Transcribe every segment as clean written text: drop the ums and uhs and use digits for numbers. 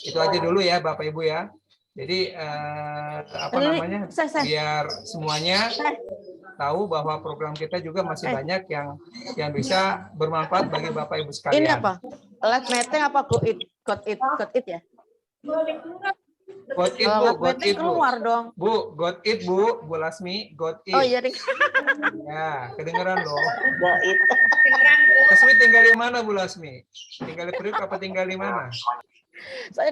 Itu aja dulu ya Bapak Ibu ya. Jadi biar semuanya tahu bahwa program kita juga masih banyak yang bisa bermanfaat bagi Bapak Ibu sekalian. Ini apa? Live meeting apa go it ya? God it, Bu. God it, Bu. Keluar dong. Bu, God it, Bu. Bu Lasmi, God it. Oh iya, Rik. Ya, kedengeran loh. God it. Lasmi tinggal di mana, Bu Lasmi? Tinggal di Priuk apa tinggal di mana? Saya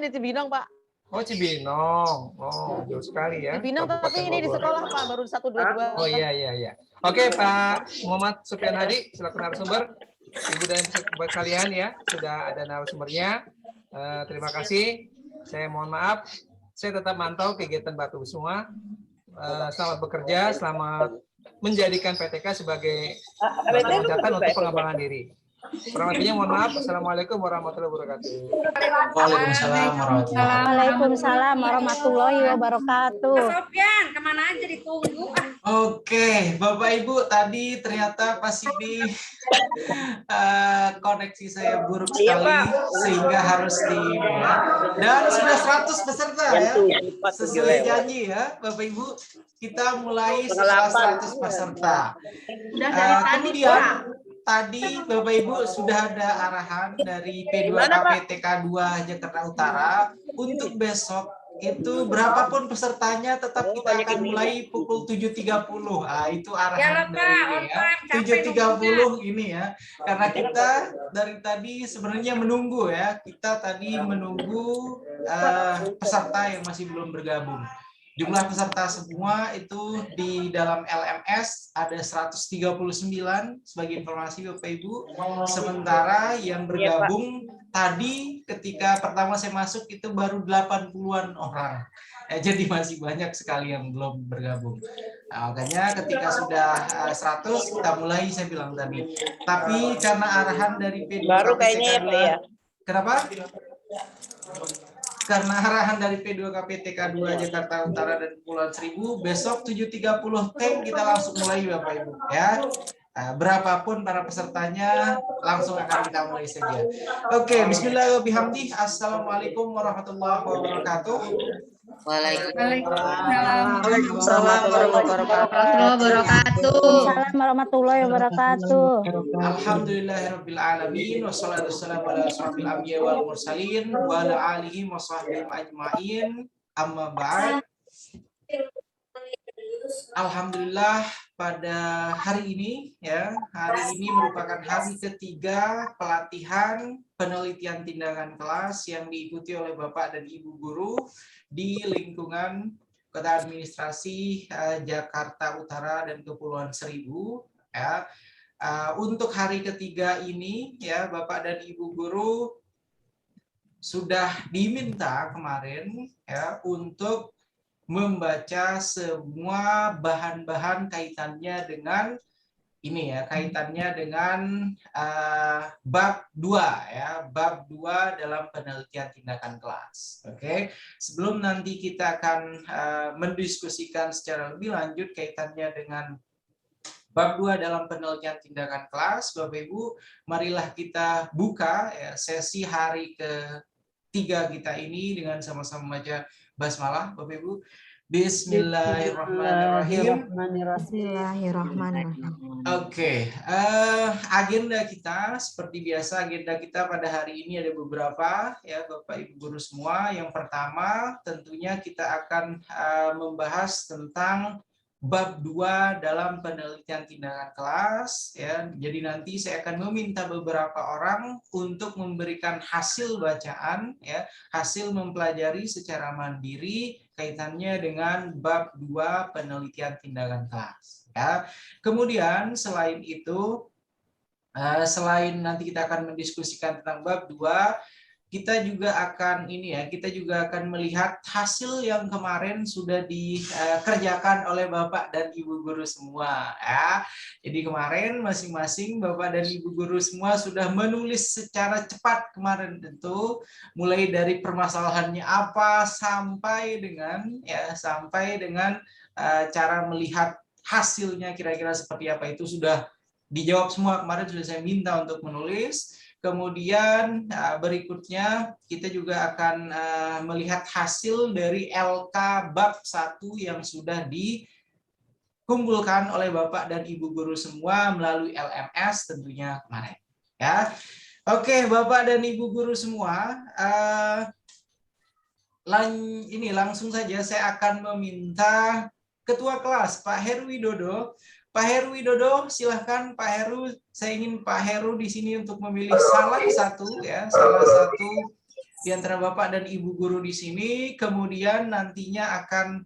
di Cibinong, Pak. Oh, Cibinong. Oh, jauh sekali ya. Cibinong, tapi ini di sekolah, Pak. Baru 122. Oh iya. Oke, Pak Muhammad Supian Hadi, selaku narasumber. Ibu dan Bapak kalian ya, sudah ada narasumbernya. Terima kasih. Saya mohon maaf, saya tetap mantau kegiatan Bapak semua. Selamat bekerja, selamat menjadikan PTK sebagai catatan untuk pengembangan diri. Kurang lebihnya mohon maaf. Assalamualaikum warahmatullahi wabarakatuh. Waalaikumsalam warahmatullahi wabarakatuh. Sofyan, kemana aja ditunggu? Oke, Bapak Ibu, tadi ternyata pas ini koneksi saya buruk sekali sehingga harus di dan sudah 100 peserta ya. Sesuai janji ya, Bapak Ibu, kita mulai setelah 100 peserta. Kemudian tadi Bapak Ibu sudah ada arahan dari P2KPTK 2 Jakarta Utara untuk besok itu berapapun pesertanya tetap kita akan mulai pukul 7.30. Itu arahan dari ini ya. 7.30 ini ya. Karena kita dari tadi sebenarnya menunggu ya. Kita tadi menunggu peserta yang masih belum bergabung. Jumlah peserta semua itu di dalam LMS ada 139 sebagai informasi Bapak Ibu. Sementara yang bergabung tadi ketika pertama saya masuk itu baru 80-an orang. Jadi masih banyak sekali yang belum bergabung. Nah, makanya ketika sudah 100 kita mulai saya bilang tadi. Tapi karena arahan dari P2 baru kayaknya ya. Kenapa? Karena arahan dari P2KPTK 2 Jakarta Utara dan Kepulauan Seribu, besok 7.30 tank kita langsung mulai Bapak Ibu ya. Berapapun para pesertanya langsung akan kita mulai saja. Oke, bismillahirrahmanirrahim. Assalamualaikum warahmatullahi wabarakatuh. Waalaikumsalam warahmatullahi wabarakatuh. Alhamdulillahirabbil alamin wassalatu wassalamu ala asyrofil anbiya'i wal mursalin wa ala alihi washabbihi ajmain. Amma ba'd. Alhamdulillah pada hari ini ya, hari ini merupakan hari ketiga pelatihan penelitian tindakan kelas yang diikuti oleh Bapak dan Ibu guru di lingkungan Kota Administrasi Jakarta Utara dan Kepulauan Seribu ya. Untuk hari ketiga ini ya, Bapak dan Ibu guru sudah diminta kemarin ya untuk membaca semua bahan-bahan kaitannya dengan ini ya, kaitannya dengan bab 2 ya, bab 2 dalam penelitian tindakan kelas. Oke. Sebelum nanti kita akan mendiskusikan secara lebih lanjut kaitannya dengan bab 2 dalam penelitian tindakan kelas, Bapak Ibu, marilah kita buka ya, sesi hari ketiga kita ini dengan sama-sama membaca basmalah, Bapak Ibu. Bismillahirrahmanirrahim. Oke, agenda kita seperti biasa, agenda kita pada hari ini ada beberapa ya Bapak Ibu guru semua. Yang pertama tentunya kita akan membahas tentang bab 2 dalam penelitian tindakan kelas ya. Jadi nanti saya akan meminta beberapa orang untuk memberikan hasil bacaan ya, hasil mempelajari secara mandiri kaitannya dengan bab 2 penelitian tindakan kelas ya. Kemudian selain itu selain nanti kita akan mendiskusikan tentang bab 2, kita juga akan kita juga akan melihat hasil yang kemarin sudah dikerjakan oleh Bapak dan Ibu guru semua ya. Jadi kemarin masing-masing Bapak dan Ibu guru semua sudah menulis secara cepat kemarin, tentu mulai dari permasalahannya apa sampai dengan cara melihat hasilnya kira-kira seperti apa, itu sudah dijawab semua kemarin, sudah saya minta untuk menulis. Kemudian berikutnya kita juga akan melihat hasil dari LK bab 1 yang sudah dikumpulkan oleh Bapak dan Ibu guru semua melalui LMS tentunya kemarin. Ya. Oke, Bapak dan Ibu guru semua, ini langsung saja saya akan meminta Ketua kelas Pak Heru Widodo. Pak Heru Widodo, silahkan Pak Heru. Saya ingin Pak Heru di sini untuk memilih salah satu di antara Bapak dan Ibu guru di sini. Kemudian nantinya akan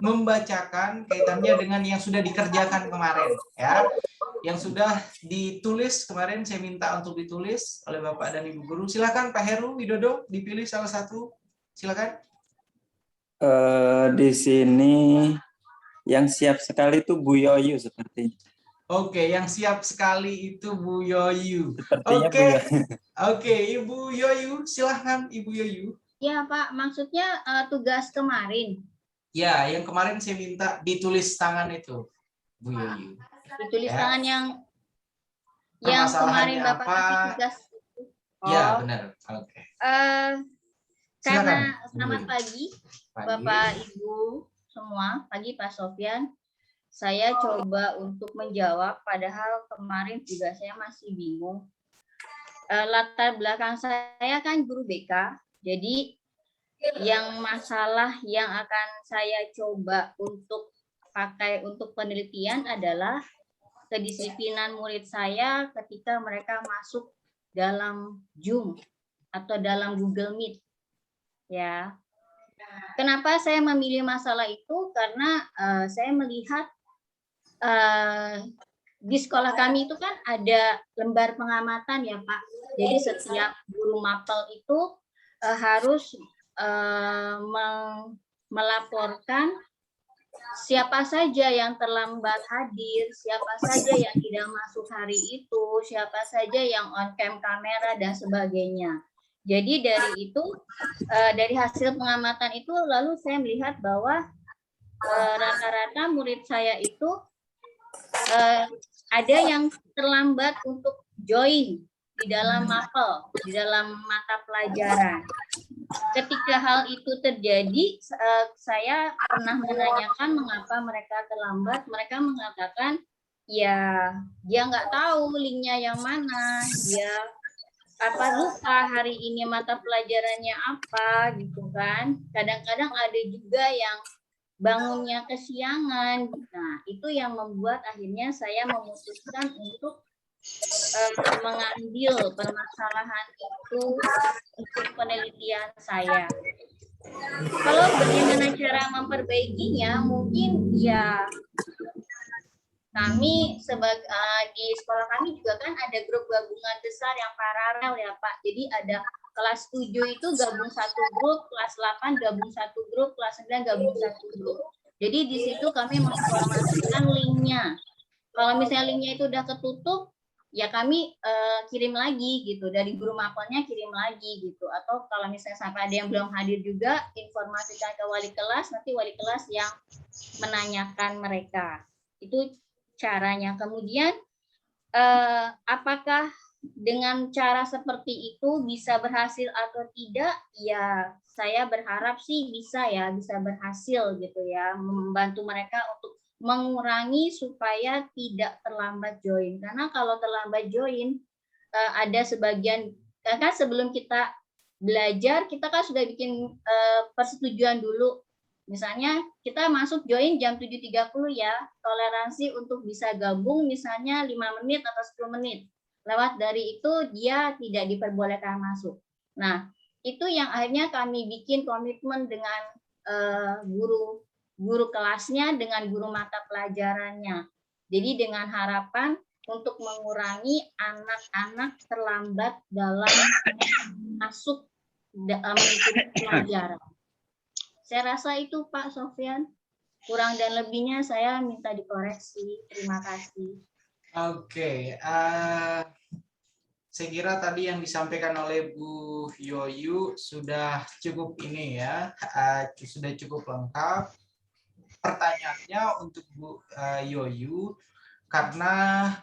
membacakan kaitannya dengan yang sudah dikerjakan kemarin, ya. Yang sudah ditulis kemarin saya minta untuk ditulis oleh Bapak dan Ibu guru. Silahkan Pak Heru Widodo dipilih salah satu. Silahkan. Di sini yang siap sekali itu Bu Yoyu sepertinya. Oke, yang siap sekali itu Bu Yoyu. Sepertinya Oke. Bu Yoyu. Oke, Ibu Yoyu, silahkan Ibu Yoyu. Ya Pak, maksudnya tugas kemarin. Ya, yang kemarin saya minta ditulis tangan itu, Bu Yoyu. Ditulis Ya. tangan yang Permasalahannya kemarin Bapak apa? kasih tugas. Ya, benar. Oke. Karena Silakan, selamat Bu. pagi Pagi. Bapak Ibu semua, pagi Pak Sofyan. Saya coba untuk menjawab, padahal kemarin juga saya masih bingung. Latar belakang saya kan guru BK, jadi yang masalah yang akan saya coba untuk pakai untuk penelitian adalah kedisiplinan murid saya ketika mereka masuk dalam Zoom atau dalam Google Meet. Ya, kenapa saya memilih masalah itu? Karena saya melihat di sekolah kami itu kan ada lembar pengamatan ya Pak. Jadi setiap guru mapel itu harus melaporkan siapa saja yang terlambat hadir, siapa saja yang tidak masuk hari itu, siapa saja yang on cam kamera dan sebagainya. Jadi dari itu, dari hasil pengamatan itu, lalu saya melihat bahwa rata-rata murid saya itu ada yang terlambat untuk join di dalam mapel, di dalam mata pelajaran. Ketika hal itu terjadi, saya pernah menanyakan mengapa mereka terlambat. Mereka mengatakan, ya dia nggak tahu linknya yang mana, dia lupa hari ini mata pelajarannya apa gitu kan. Kadang-kadang ada juga yang bangunnya kesiangan. Nah, itu yang membuat akhirnya saya memutuskan untuk mengambil permasalahan itu untuk penelitian saya. Kalau bagaimana cara memperbaikinya, mungkin ya kami di sekolah kami juga kan ada grup gabungan besar yang paralel ya Pak. Jadi ada kelas 7 itu gabung satu grup, kelas 8 gabung satu grup, kelas 9 gabung satu grup. Jadi di situ kami menginformasikan linknya. Kalau misalnya linknya itu udah ketutup, ya kami kirim lagi gitu. Dari guru mapelnya kirim lagi gitu. Atau kalau misalnya sampai ada yang belum hadir juga, informasikan ke wali kelas, nanti wali kelas yang menanyakan mereka. Itu caranya. Kemudian apakah dengan cara seperti itu bisa berhasil atau tidak? Ya, saya berharap sih bisa ya, bisa berhasil gitu ya, membantu mereka untuk mengurangi supaya tidak terlambat join. Karena kalau terlambat join, ada sebagian, kan sebelum kita belajar, kita kan sudah bikin persetujuan dulu. Misalnya kita masuk join jam 7.30 ya, toleransi untuk bisa gabung misalnya 5 menit atau 10 menit. Lewat dari itu dia tidak diperbolehkan masuk. Nah, itu yang akhirnya kami bikin komitmen dengan guru kelasnya, dengan guru mata pelajarannya. Jadi dengan harapan untuk mengurangi anak-anak terlambat dalam masuk mengikuti pelajaran. Saya rasa itu Pak Sofyan. Kurang dan lebihnya saya minta dikoreksi. Terima kasih. Oke. Saya kira tadi yang disampaikan oleh Bu Yoyu sudah cukup ini ya. Sudah cukup lengkap. Pertanyaannya untuk Bu Yoyu, karena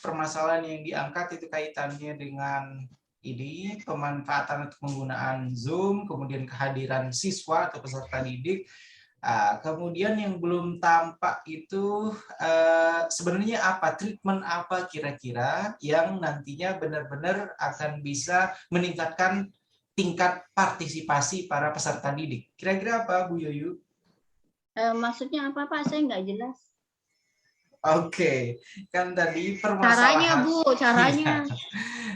permasalahan yang diangkat itu kaitannya dengan ini pemanfaatan atau penggunaan Zoom, kemudian kehadiran siswa atau peserta didik. Kemudian yang belum tampak itu sebenarnya apa, treatment apa kira-kira yang nantinya benar-benar akan bisa meningkatkan tingkat partisipasi para peserta didik. Kira-kira apa, Bu Yoyu? Maksudnya apa Pak? Saya nggak jelas. Oke, kan tadi permasalahan. Caranya Bu, caranya.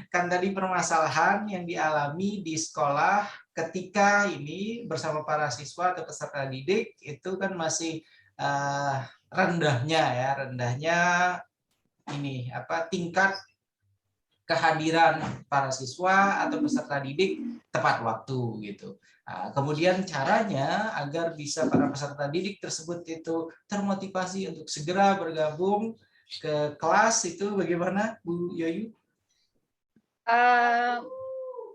Kan tadi permasalahan yang dialami di sekolah ketika ini bersama para siswa atau peserta didik itu kan masih rendahnya ini tingkat kehadiran para siswa atau peserta didik tepat waktu gitu. Kemudian caranya agar bisa para peserta didik tersebut itu termotivasi untuk segera bergabung ke kelas itu bagaimana, Bu Yoyu?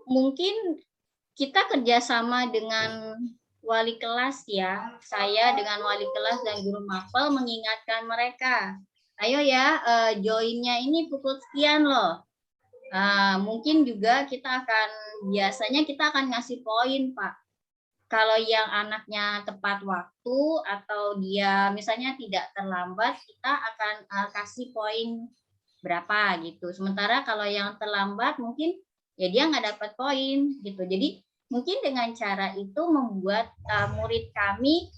Mungkin kita kerjasama dengan wali kelas ya. Saya dengan wali kelas dan guru mapel mengingatkan mereka. Ayo ya, joinnya ini pukul sekian loh. Mungkin juga biasanya kita akan ngasih poin Pak. Kalau yang anaknya tepat waktu atau dia misalnya tidak terlambat, kita akan kasih poin berapa gitu. Sementara kalau yang terlambat mungkin ya dia nggak dapat poin gitu. Jadi mungkin dengan cara itu membuat murid kami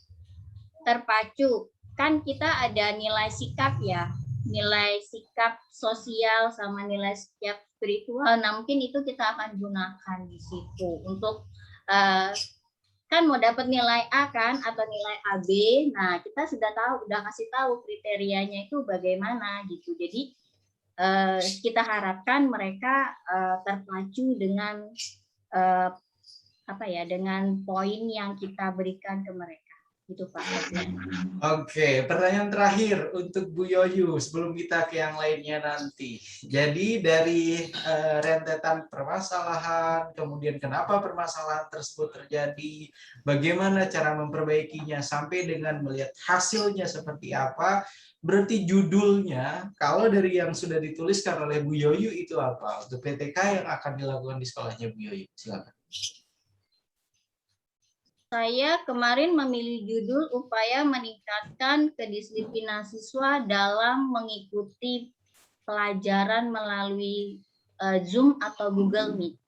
terpacu. Kan kita ada nilai sikap ya, nilai sikap sosial sama nilai sikap spiritual. Nah mungkin itu kita akan gunakan di situ untuk kan mau dapat nilai A kan atau nilai AB. Nah kita udah kasih tahu kriterianya itu bagaimana gitu. Jadi kita harapkan mereka terpacu dengan dengan poin yang kita berikan ke mereka. Gitu Pak. Oke, pertanyaan terakhir untuk Bu Yoyu sebelum kita ke yang lainnya nanti. Jadi dari rentetan permasalahan, kemudian kenapa permasalahan tersebut terjadi, bagaimana cara memperbaikinya sampai dengan melihat hasilnya seperti apa, berarti judulnya kalau dari yang sudah dituliskan oleh Bu Yoyu itu apa? Untuk PTK yang akan dilakukan di sekolahnya Bu Yoyu, silakan. Saya kemarin memilih judul upaya meningkatkan kedisiplinan siswa dalam mengikuti pelajaran melalui Zoom atau Google Meet.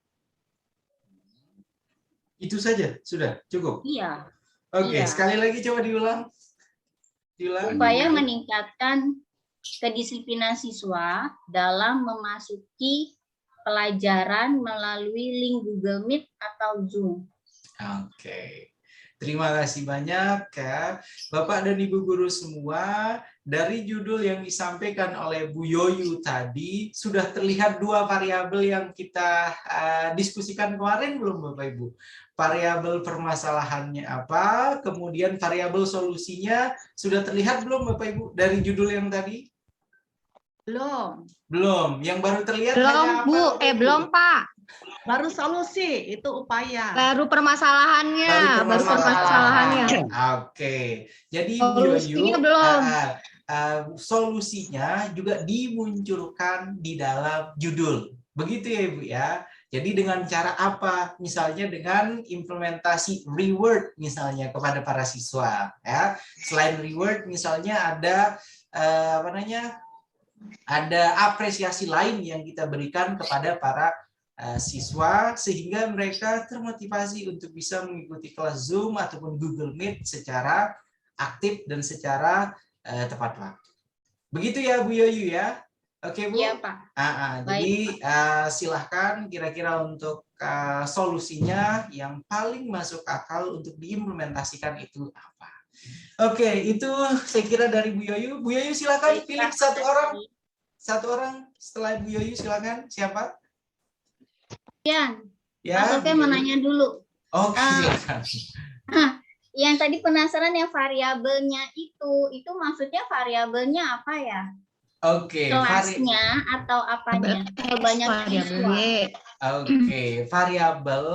Itu saja, sudah cukup? Iya. Oke, iya. Sekali lagi coba diulang. Upaya meningkatkan kedisiplinan siswa dalam memasuki pelajaran melalui link Google Meet atau Zoom. Oke, terima kasih banyak ya Bapak dan Ibu guru semua. Dari judul yang disampaikan oleh Bu Yoyu tadi sudah terlihat dua variabel yang kita diskusikan kemarin belum Bapak Ibu? Variabel permasalahannya apa, kemudian variabel solusinya sudah terlihat belum Bapak Ibu dari judul yang tadi? Belum. Yang baru terlihat hanya Belum apa? Bu, belum Pak. Baru solusi, itu upaya. Baru permasalahannya. Baru permasalahannya. Oke. Jadi Bu Yoyu, belum. Solusinya juga dimunculkan di dalam judul. Begitu ya Ibu ya. Jadi dengan cara apa? Misalnya dengan implementasi reward misalnya kepada para siswa ya. Selain reward misalnya ada ada apresiasi lain yang kita berikan kepada para siswa sehingga mereka termotivasi untuk bisa mengikuti kelas Zoom ataupun Google Meet secara aktif dan secara tepat waktu. Begitu ya Bu Yoyu ya? Oke Bu? Iya Pak. Jadi silahkan kira-kira untuk solusinya yang paling masuk akal untuk diimplementasikan itu apa? Oke, itu saya kira dari Bu Yoyu. Bu Yoyu silakan pilih satu orang. Satu orang setelah Bu Yoyu silakan. Siapa? Ya, Ya. Oke, menanya dulu. Oke, silakan. Yang tadi penasaran yang variabelnya itu maksudnya variabelnya apa ya? Oke, kelasnya atau apanya? Kebanyakan siswa. Oke, variabel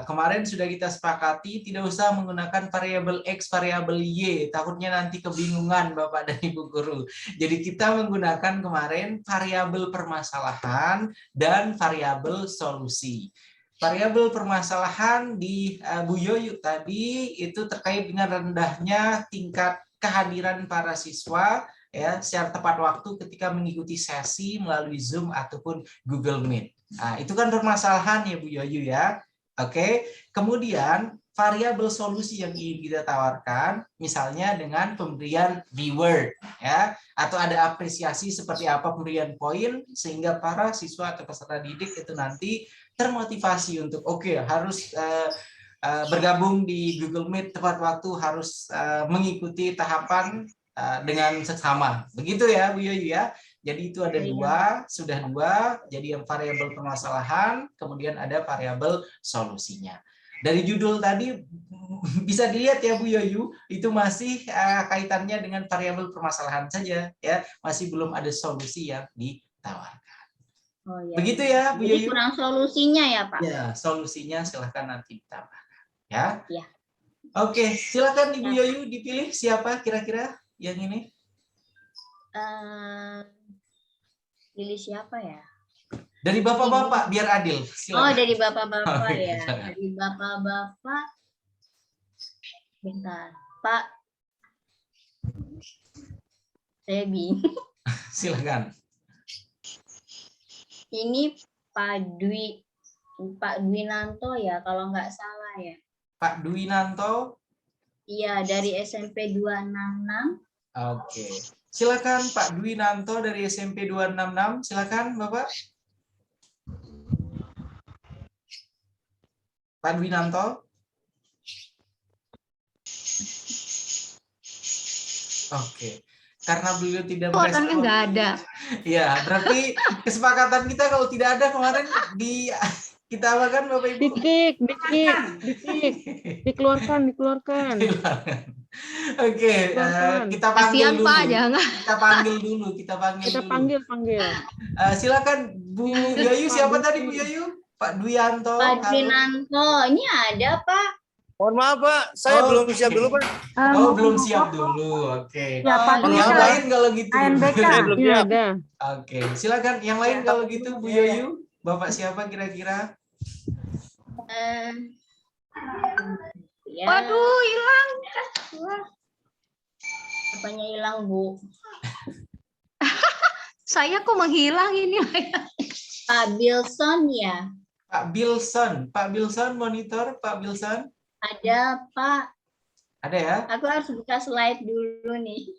kemarin sudah kita sepakati tidak usah menggunakan variabel X, variabel Y, takutnya nanti kebingungan Bapak dan Ibu guru. Jadi kita menggunakan kemarin variabel permasalahan dan variabel solusi. Variabel permasalahan di Bu Yoyu tadi itu terkait dengan rendahnya tingkat kehadiran para siswa ya secara tepat waktu ketika mengikuti sesi melalui Zoom ataupun Google Meet. Nah, itu kan permasalahan ya Bu Yoyu ya. Oke, kemudian variabel solusi yang ingin kita tawarkan misalnya dengan pemberian reward ya atau ada apresiasi seperti apa pemberian poin sehingga para siswa atau peserta didik itu nanti termotivasi untuk harus bergabung di Google Meet tepat waktu, harus mengikuti tahapan dengan seksama. Begitu ya Bu Yoyu ya. Jadi itu ada sudah dua. Jadi yang variabel permasalahan, kemudian ada variabel solusinya. Dari judul tadi bisa dilihat ya Bu Yoyu, itu masih kaitannya dengan variabel permasalahan saja ya, masih belum ada solusi yang ditawarkan. Oh, ya. Begitu ya Bu Jadi Yoyu. kurang solusinya ya Pak. Ya, solusinya silahkan nanti ditambahkan ya. Ya. Oke, silakan Ibu Yoyu dipilih siapa kira-kira yang ini. Pilih siapa ya? Dari bapak-bapak biar adil. Silakan. Oh, dari bapak-bapak ya. Silakan. Dari bapak-bapak. Bentar, Pak. Saya bingung. Silakan. Ini Pak Dwinanto ya, kalau nggak salah ya. Pak Dwinanto. Iya, dari SMP 266. Oke. Silakan Pak Dwinanto dari SMP 266. Silakan Bapak. Pak Dwinanto. Oke. Karena beliau tidak merespon. Orangnya nggak ada. Ya, berarti kesepakatan kita kalau tidak ada kemarin kita apakan Bapak Ibu? Dikeluarkan. Oke, kita panggil Kasihan dulu. Pak, jangan. Kita panggil. Panggil. Silakan Bu Yoyu, siapa tadi Bu Yoyu? Pak Dwianto. Pak Dwinanto, ini ada Pak. Mohon maaf Pak, saya belum siap dulu Pak. Oh, belum siap dulu. Oke. Siapa dulu, Yang Kak? lain kalau gitu. ANBK. Saya belum siap. Ada. Oke, silakan yang lain kalau gitu Bu Yoyu. Bapak siapa kira-kira? Ya. Waduh, hilang. Apanya hilang, Bu? Saya kok menghilang ini. Pak Bilson ya? Pak Bilson monitor, Pak Bilson. Ada, Pak. Ada ya? Aku harus buka slide dulu nih.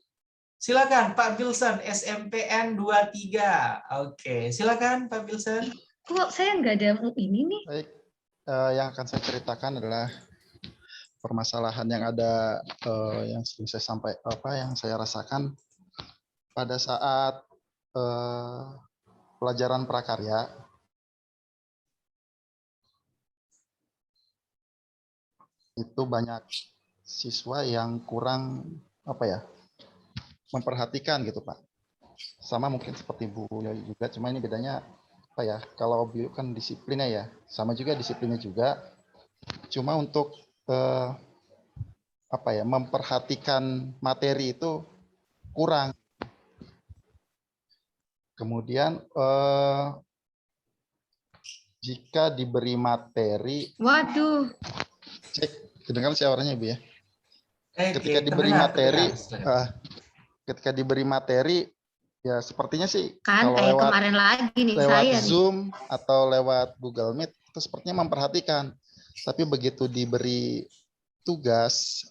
Silakan Pak Bilson, SMPN 23. Oke, silakan Pak Bilson. Kok saya nggak ada ini nih? Baik, yang akan saya ceritakan adalah permasalahan yang ada yang sering saya yang saya rasakan pada saat pelajaran prakarya. Itu banyak siswa yang kurang memperhatikan gitu Pak. Sama mungkin seperti Bu Yoyu juga, cuma ini bedanya kalau Bu kan disiplinnya ya, sama juga disiplinnya juga. Cuma untuk memperhatikan materi itu kurang. Kemudian jika diberi materi, Waduh. cek kedengaran suaranya Bu ya. Ketika diberi materi ya sepertinya sih Kan kalau kayak lewat kemarin lagi nih lewat saya nih. Zoom atau lewat Google Meet itu sepertinya memperhatikan. Tapi begitu diberi tugas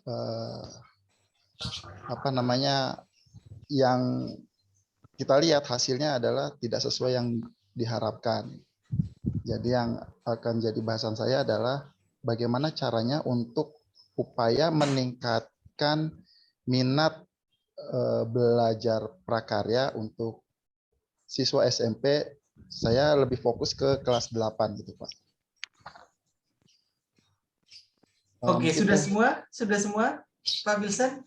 yang kita lihat hasilnya adalah tidak sesuai yang diharapkan. Jadi yang akan jadi bahasan saya adalah bagaimana caranya untuk upaya meningkatkan minat belajar prakarya untuk siswa SMP. Saya lebih fokus ke kelas 8 gitu Pak. Oke, sudah semua Pak Wilson?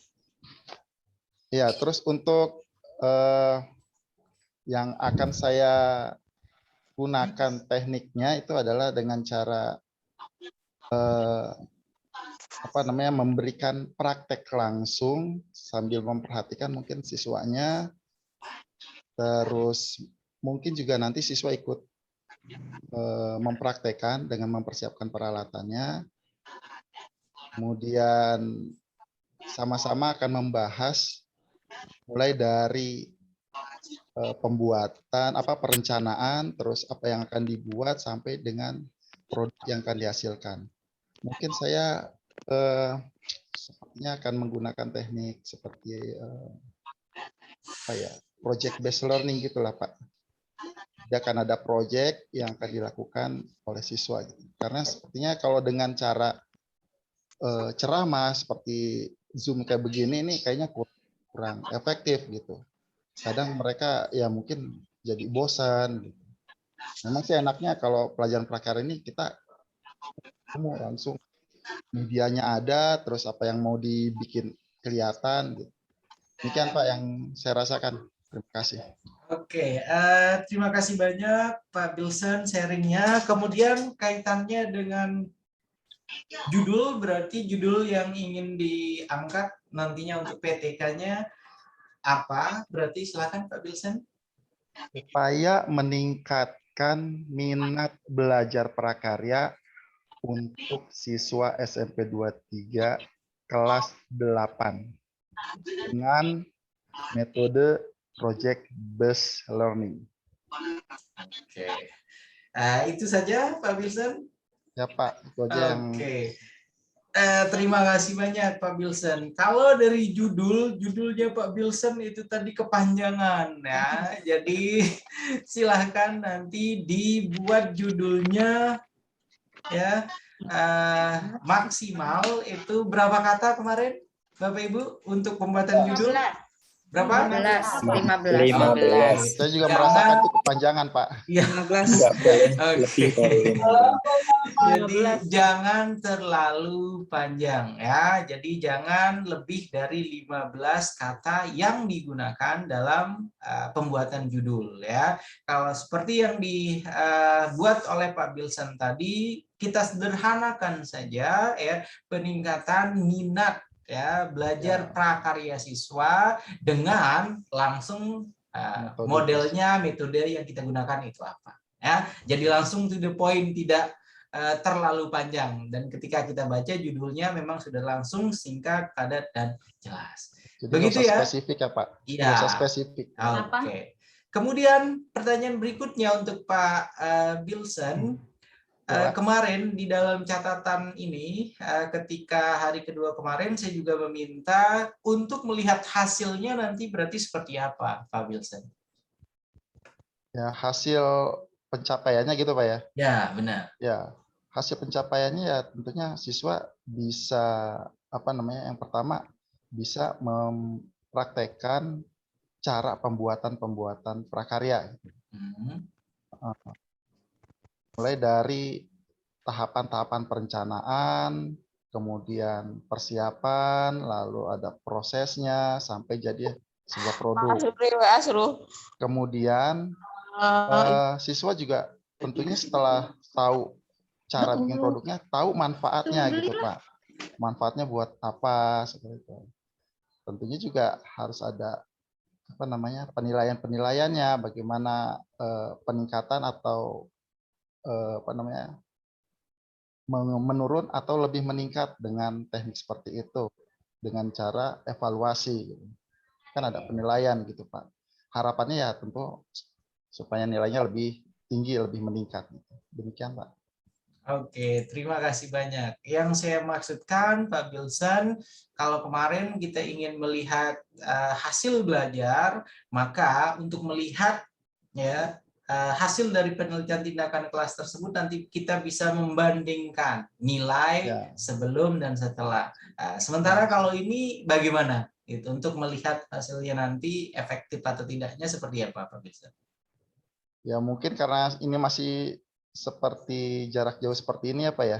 Ya, terus untuk yang akan saya gunakan tekniknya itu adalah dengan cara memberikan praktek langsung sambil memperhatikan mungkin siswanya, terus mungkin juga nanti siswa ikut mempraktekkan dengan mempersiapkan peralatannya, kemudian sama-sama akan membahas mulai dari pembuatan, perencanaan, terus apa yang akan dibuat sampai dengan produk yang akan dihasilkan. Mungkin saya sepertinya akan menggunakan teknik seperti project based learning gitulah Pak. Dia akan ada project yang akan dilakukan oleh siswa. Gitu. Karena sepertinya kalau dengan cara ceramah seperti Zoom kayak begini ini kayaknya kurang efektif gitu. Kadang mereka ya mungkin jadi bosan. Gitu. Memang sih enaknya kalau pelajaran prakarya ini kita langsung medianya ada, terus apa yang mau dibikin kelihatan. Gitu. Demikian Pak yang saya rasakan. Terima kasih. Oke, terima kasih banyak Pak Bilson sharingnya. Kemudian kaitannya dengan judul, berarti judul yang ingin diangkat nantinya untuk PTK-nya apa? Berarti silakan Pak Bilson. Upaya meningkatkan minat belajar prakarya untuk siswa SMP 23 kelas 8 dengan metode project based learning. Oke. Itu saja Pak Bilson. Ya Pak, itu aja yang. Oke. Terima kasih banyak Pak Bilson. Kalau dari judulnya Pak Bilson itu tadi kepanjangan ya. Jadi silahkan nanti dibuat judulnya ya maksimal itu berapa kata kemarin Bapak Ibu untuk pembuatan judul? Berapa? 15. Saya juga merasakan itu kepanjangan, Pak. Iya. 15. Jadi jangan terlalu panjang ya. Jadi jangan lebih dari 15 kata yang digunakan dalam pembuatan judul ya. Kalau seperti yang dibuat oleh Pak Bilson tadi, kita sederhanakan saja ya, peningkatan minat ya belajar prakarya siswa dengan langsung modelnya, metode yang kita gunakan itu apa ya. Jadi langsung to the point, tidak terlalu panjang, dan ketika kita baca judulnya memang sudah langsung singkat, padat dan jelas. Jadi begitu ya. Spesifik ya Pak. Iya. Spesifik. Oke. Kemudian pertanyaan berikutnya untuk Pak Bilson. Kemarin di dalam catatan ini, ketika hari kedua kemarin, saya juga meminta untuk melihat hasilnya nanti berarti seperti apa, Pak Bilson? Ya, hasil pencapaiannya gitu Pak ya? Ya, benar. Ya, hasil pencapaiannya ya tentunya siswa bisa, yang pertama bisa mempraktekkan cara pembuatan prakarya. Mulai dari tahapan-tahapan perencanaan, kemudian persiapan, lalu ada prosesnya sampai jadi sebuah produk. Kemudian siswa juga tentunya setelah tahu cara bikin produknya, tahu manfaatnya gitu Pak. Manfaatnya buat apa seperti itu. Tentunya juga harus ada penilaian-penilaiannya, bagaimana peningkatan atau menurun atau lebih meningkat dengan teknik seperti itu, dengan cara evaluasi. Kan ada penilaian gitu Pak. Harapannya ya tentu supaya nilainya lebih tinggi, lebih meningkat. Demikian Pak. Oke, terima kasih banyak. Yang saya maksudkan Pak Bilson, kalau kemarin kita ingin melihat hasil belajar, maka untuk melihat ya hasil dari penelitian tindakan kelas tersebut nanti kita bisa membandingkan nilai sebelum dan setelah. Sementara kalau ini bagaimana? Itu untuk melihat hasilnya nanti efektif atau tidaknya seperti apa Pak Bilson? Ya mungkin karena ini masih seperti jarak jauh seperti ini ya Pak ya.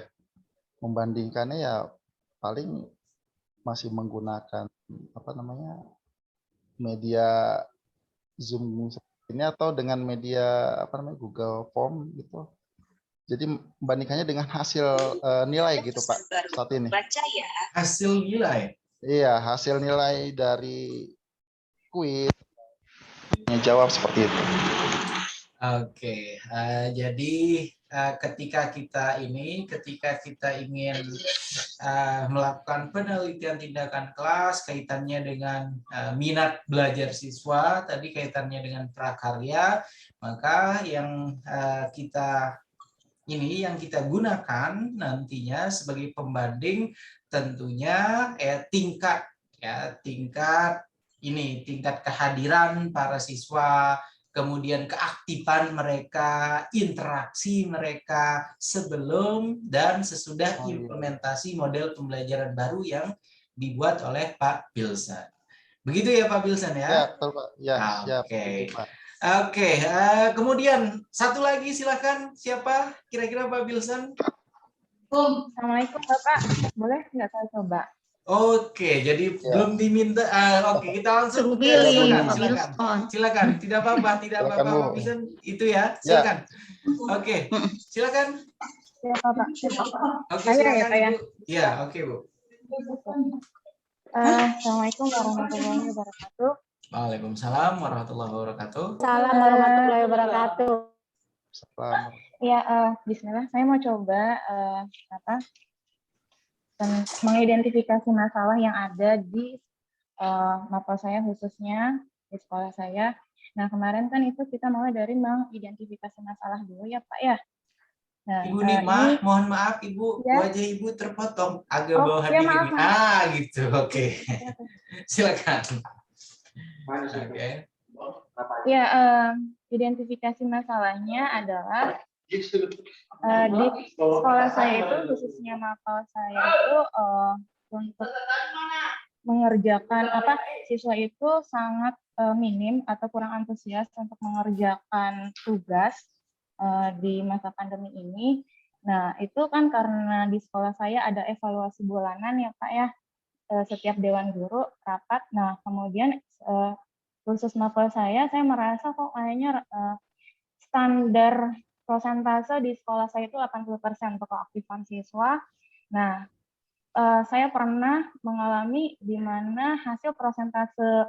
Membandingkannya ya paling masih menggunakan media Zoom seperti ini atau dengan media apa namanya Google Form gitu. Jadi membandingkannya dengan hasil nilai gitu Pak saat ini. Hasil nilai. Iya, hasil nilai dari kuis. Jawab seperti itu. Oke, jadi ketika kita ingin melakukan penelitian tindakan kelas kaitannya dengan minat belajar siswa, tadi kaitannya dengan prakarya, maka yang kita gunakan nantinya sebagai pembanding tentunya tingkat kehadiran para siswa, kemudian keaktifan mereka, interaksi mereka sebelum dan sesudah implementasi model pembelajaran baru yang dibuat oleh Pak Bilsan. Begitu ya Pak Bilsan ya? Ya, betul Pak. Ya, siap. Oke. Pak. Oke, kemudian satu lagi silakan, siapa kira-kira Pak Bilsan? Assalamualaikum Bapak. Boleh nggak saya coba? Oke, jadi belum diminta. Oke, kita langsung silakan. Tidak apa-apa, Pak Bilsan itu ya. Silakan. Oke, silakan. Siapa Pak? Oke, silakan Ibu. Ya, oke Bu. Assalamualaikum warahmatullahi wabarakatuh. Waalaikumsalam warahmatullahi wabarakatuh. Salam warahmatullahi wabarakatuh. Selamat. Ya, Bismillah. Saya mau coba mengidentifikasi masalah yang ada di mapel saya, khususnya di sekolah saya. Nah, kemarin kan itu kita mulai dari mengidentifikasi masalah dulu ya Pak ya. Nah, Ibu Nima, mohon maaf Ibu, ya? wajah Ibu terpotong agak bawahan ya, dikit. maaf. Gitu. Oke. Silakan. Oke. Ya, identifikasi masalahnya adalah di sekolah saya itu, khususnya mapel saya itu untuk mengerjakan siswa itu sangat minim atau kurang antusias untuk mengerjakan tugas di masa pandemi ini. Nah, itu kan karena di sekolah saya ada evaluasi bulanan ya Pak ya, setiap dewan guru rapat. Nah, kemudian khusus mapel saya merasa kok kayaknya standar persentase di sekolah saya itu 80% untuk keaktifan siswa. Nah, saya pernah mengalami di mana hasil persentase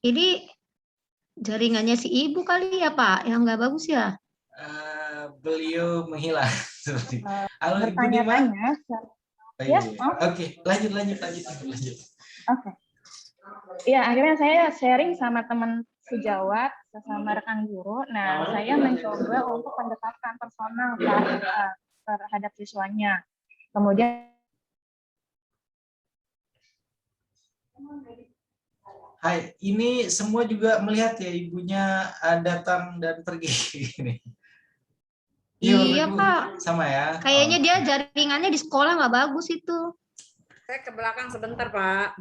Ini jaringannya si ibu kali ya Pak, yang nggak bagus ya? Beliau menghilang seperti. Halo Ibu Nima. bertanya-tanya. Ya, Oke, lanjut. Oke. Ya, akhirnya saya sharing sama teman sejawat, sesama rekan guru. Nah, saya mencoba untuk pendekatan personal terhadap siswanya. Kemudian Hai, ini semua juga melihat ya ibunya datang dan pergi ini. Iya Pak. Sama ya. Kayaknya dia jaringannya di sekolah nggak bagus itu. Saya ke belakang sebentar Pak.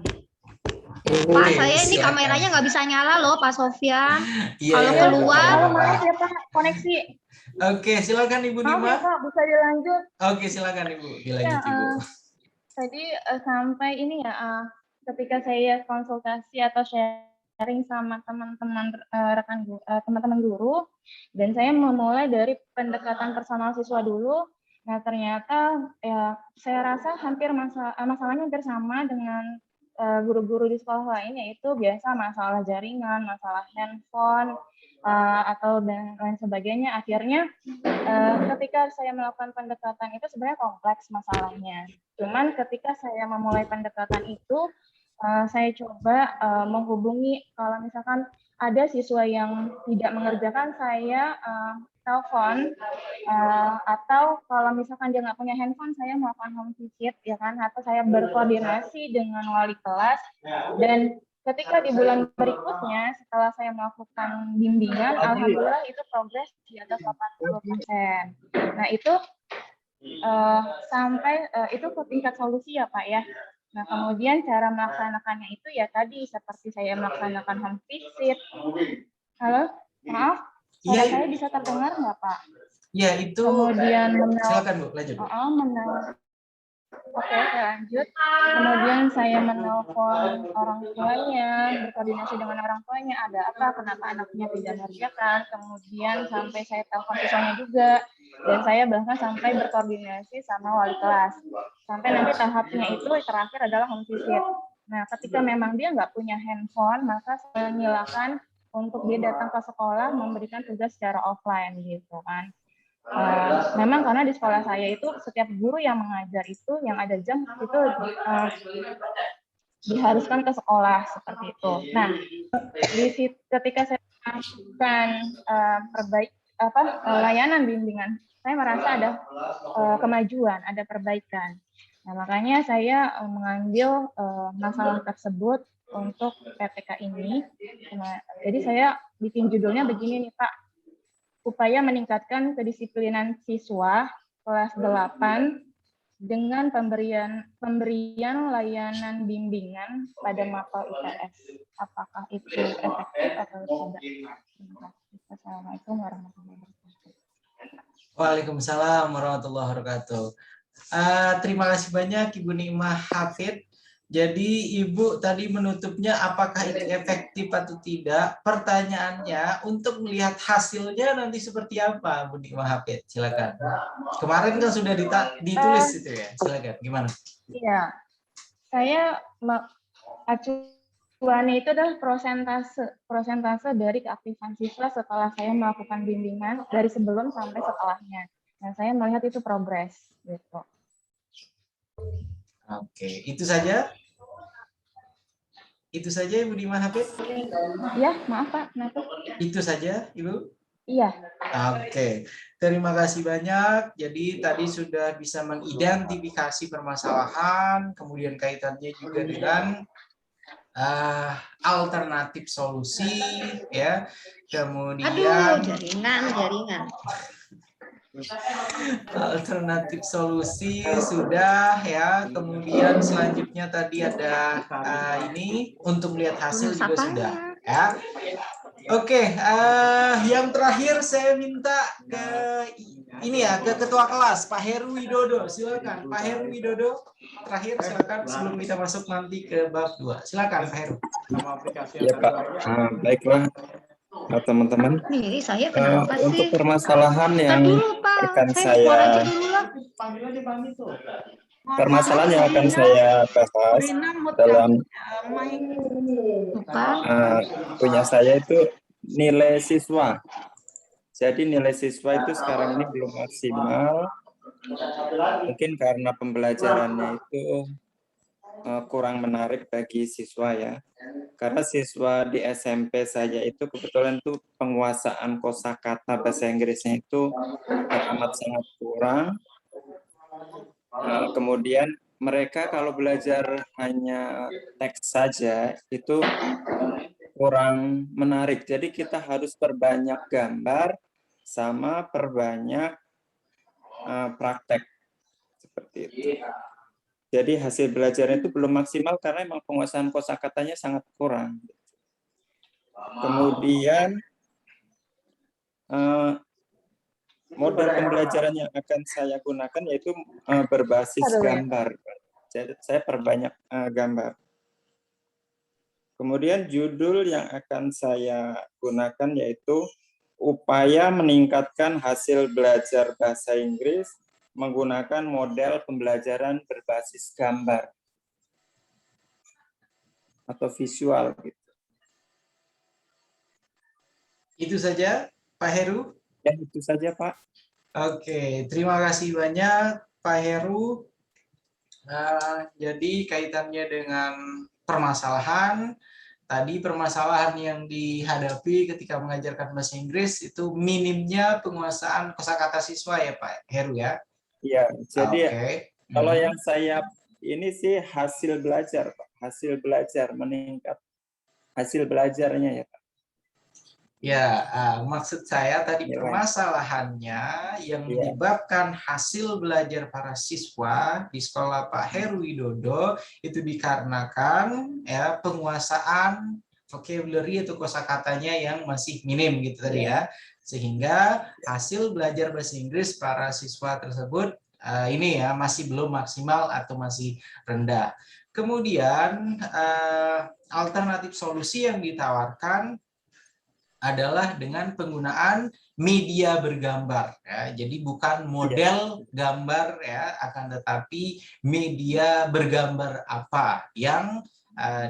Pak, saya ini kameranya nggak bisa nyala loh Pak Sofyan. Iya, kalau keluar. maaf ya Pak, koneksi. Oke, silakan Ibu Nima. Maaf ya Pak, bisa dilanjut. Oke, silakan Ibu, dilanjut Ibu. Tadi sampai ini ya, ketika saya konsultasi atau sharing sama teman-teman teman-teman guru, dan saya memulai dari pendekatan personal siswa dulu. Nah, ternyata ya saya rasa masalahnya hampir sama dengan guru-guru di sekolah lain, yaitu biasa masalah jaringan, masalah handphone, atau dan lain sebagainya. Akhirnya ketika saya melakukan pendekatan itu sebenarnya kompleks masalahnya. Cuman ketika saya memulai pendekatan itu, saya coba menghubungi, kalau misalkan ada siswa yang tidak mengerjakan, saya telepon, atau kalau misalkan dia nggak punya handphone, saya melakukan home visit, ya kan, atau saya berkoordinasi dengan wali kelas. Dan ketika di bulan berikutnya, setelah saya melakukan bimbingan, alhamdulillah itu progres di atas 80%. Nah, itu sampai itu ke tingkat solusi ya Pak ya. Nah, kemudian cara melaksanakannya itu ya tadi seperti saya melaksanakan home visit. Halo, maaf, suara saya bisa terdengar nggak Pak? Ya, itu kemudian silakan Bu, lanjut. Oke, saya lanjut. Kemudian saya menelpon orang tuanya, berkoordinasi dengan orang tuanya, ada apa, kenapa anaknya tidak mengerjakan. Kemudian sampai saya telepon siswanya juga, dan saya bahkan sampai berkoordinasi sama wali kelas. Sampai nanti tahapnya itu terakhir adalah home visit. Nah, ketika memang dia nggak punya handphone, maka saya silakan untuk dia datang ke sekolah memberikan tugas secara offline gitu kan. Memang karena di sekolah saya itu setiap guru yang mengajar itu yang ada jam itu diharuskan ke sekolah seperti itu. Nah, ketika saya melakukan layanan bimbingan, saya merasa ada kemajuan, ada perbaikan. Nah, makanya saya mengambil masalah tersebut untuk PTK ini. Jadi saya bikin judulnya begini nih Pak, upaya meningkatkan kedisiplinan siswa kelas 8 dengan pemberian layanan bimbingan pada mapel IPS. Apakah itu efektif atau tidak? Assalamualaikum warahmatullahi wabarakatuh. Waalaikumsalam warahmatullahi wabarakatuh. Terima kasih banyak Ibu Nikmah Hafid. Jadi Ibu tadi menutupnya apakah itu efektif atau tidak. Pertanyaannya untuk melihat hasilnya nanti seperti apa Bu Nikmah Hafid. Silakan. Kemarin kan sudah ditulis itu ya. Silakan. Gimana? Iya. Saya acuannya itu adalah persentase dari keaktifan siswa setelah saya melakukan bimbingan dari sebelum sampai setelahnya. Nah, saya melihat itu progres gitu. Oke, itu saja. Itu saja Ibu Nikmah Hafid? Ya, maaf Pak. Kenapa? Itu saja Ibu? Iya. Oke, terima kasih banyak. Jadi tadi sudah bisa mengidentifikasi permasalahan, kemudian kaitannya juga dengan alternatif solusi, ya. Kemudian jaringan. Alternatif solusi sudah ya. Kemudian selanjutnya tadi ada ini untuk melihat hasil juga sudah ya. Oke, yang terakhir saya minta ke ini ya, ke Ketua Kelas Pak Heru Widodo. Silakan Pak Heru Widodo. Terakhir silakan sebelum kita masuk nanti ke bab 2. Silakan Pak Heru. Ya Pak, baiklah teman-teman. Untuk permasalahan yang akan saya akan saya bahas dalam punya saya itu nilai siswa. Jadi nilai siswa itu sekarang ini belum maksimal, mungkin karena pembelajarannya itu kurang menarik bagi siswa ya. Karena siswa di SMP saja itu kebetulan tuh penguasaan kosakata bahasa Inggrisnya itu amat sangat kurang. Kemudian mereka kalau belajar hanya teks saja itu kurang menarik. Jadi kita harus perbanyak gambar sama perbanyak praktek seperti itu. Jadi hasil belajarnya itu belum maksimal karena memang penguasaan kosakatanya sangat kurang. Kemudian model pembelajaran yang akan saya gunakan yaitu berbasis gambar. Jadi saya perbanyak gambar. Kemudian judul yang akan saya gunakan yaitu upaya meningkatkan hasil belajar bahasa Inggris menggunakan model pembelajaran berbasis gambar atau visual. Itu saja Pak Heru? Ya, itu saja Pak. Oke, terima kasih banyak Pak Heru. Jadi kaitannya dengan permasalahan, tadi permasalahan yang dihadapi ketika mengajarkan bahasa Inggris itu minimnya penguasaan kosakata siswa ya Pak Heru ya? Iya, jadi kalau yang saya ini sih hasil belajar Pak, hasil belajar meningkat, hasil belajarnya ya Pak. Ya, maksud saya tadi permasalahannya yang menyebabkan hasil belajar para siswa di sekolah Pak Heru Widodo itu dikarenakan ya penguasaan vocabulary atau kosakatanya yang masih minim gitu tadi ya. Sehingga hasil belajar bahasa Inggris para siswa tersebut ini ya masih belum maksimal atau masih rendah. Kemudian alternatif solusi yang ditawarkan adalah dengan penggunaan media bergambar ya. Jadi bukan model gambar ya, akan tetapi media bergambar apa yang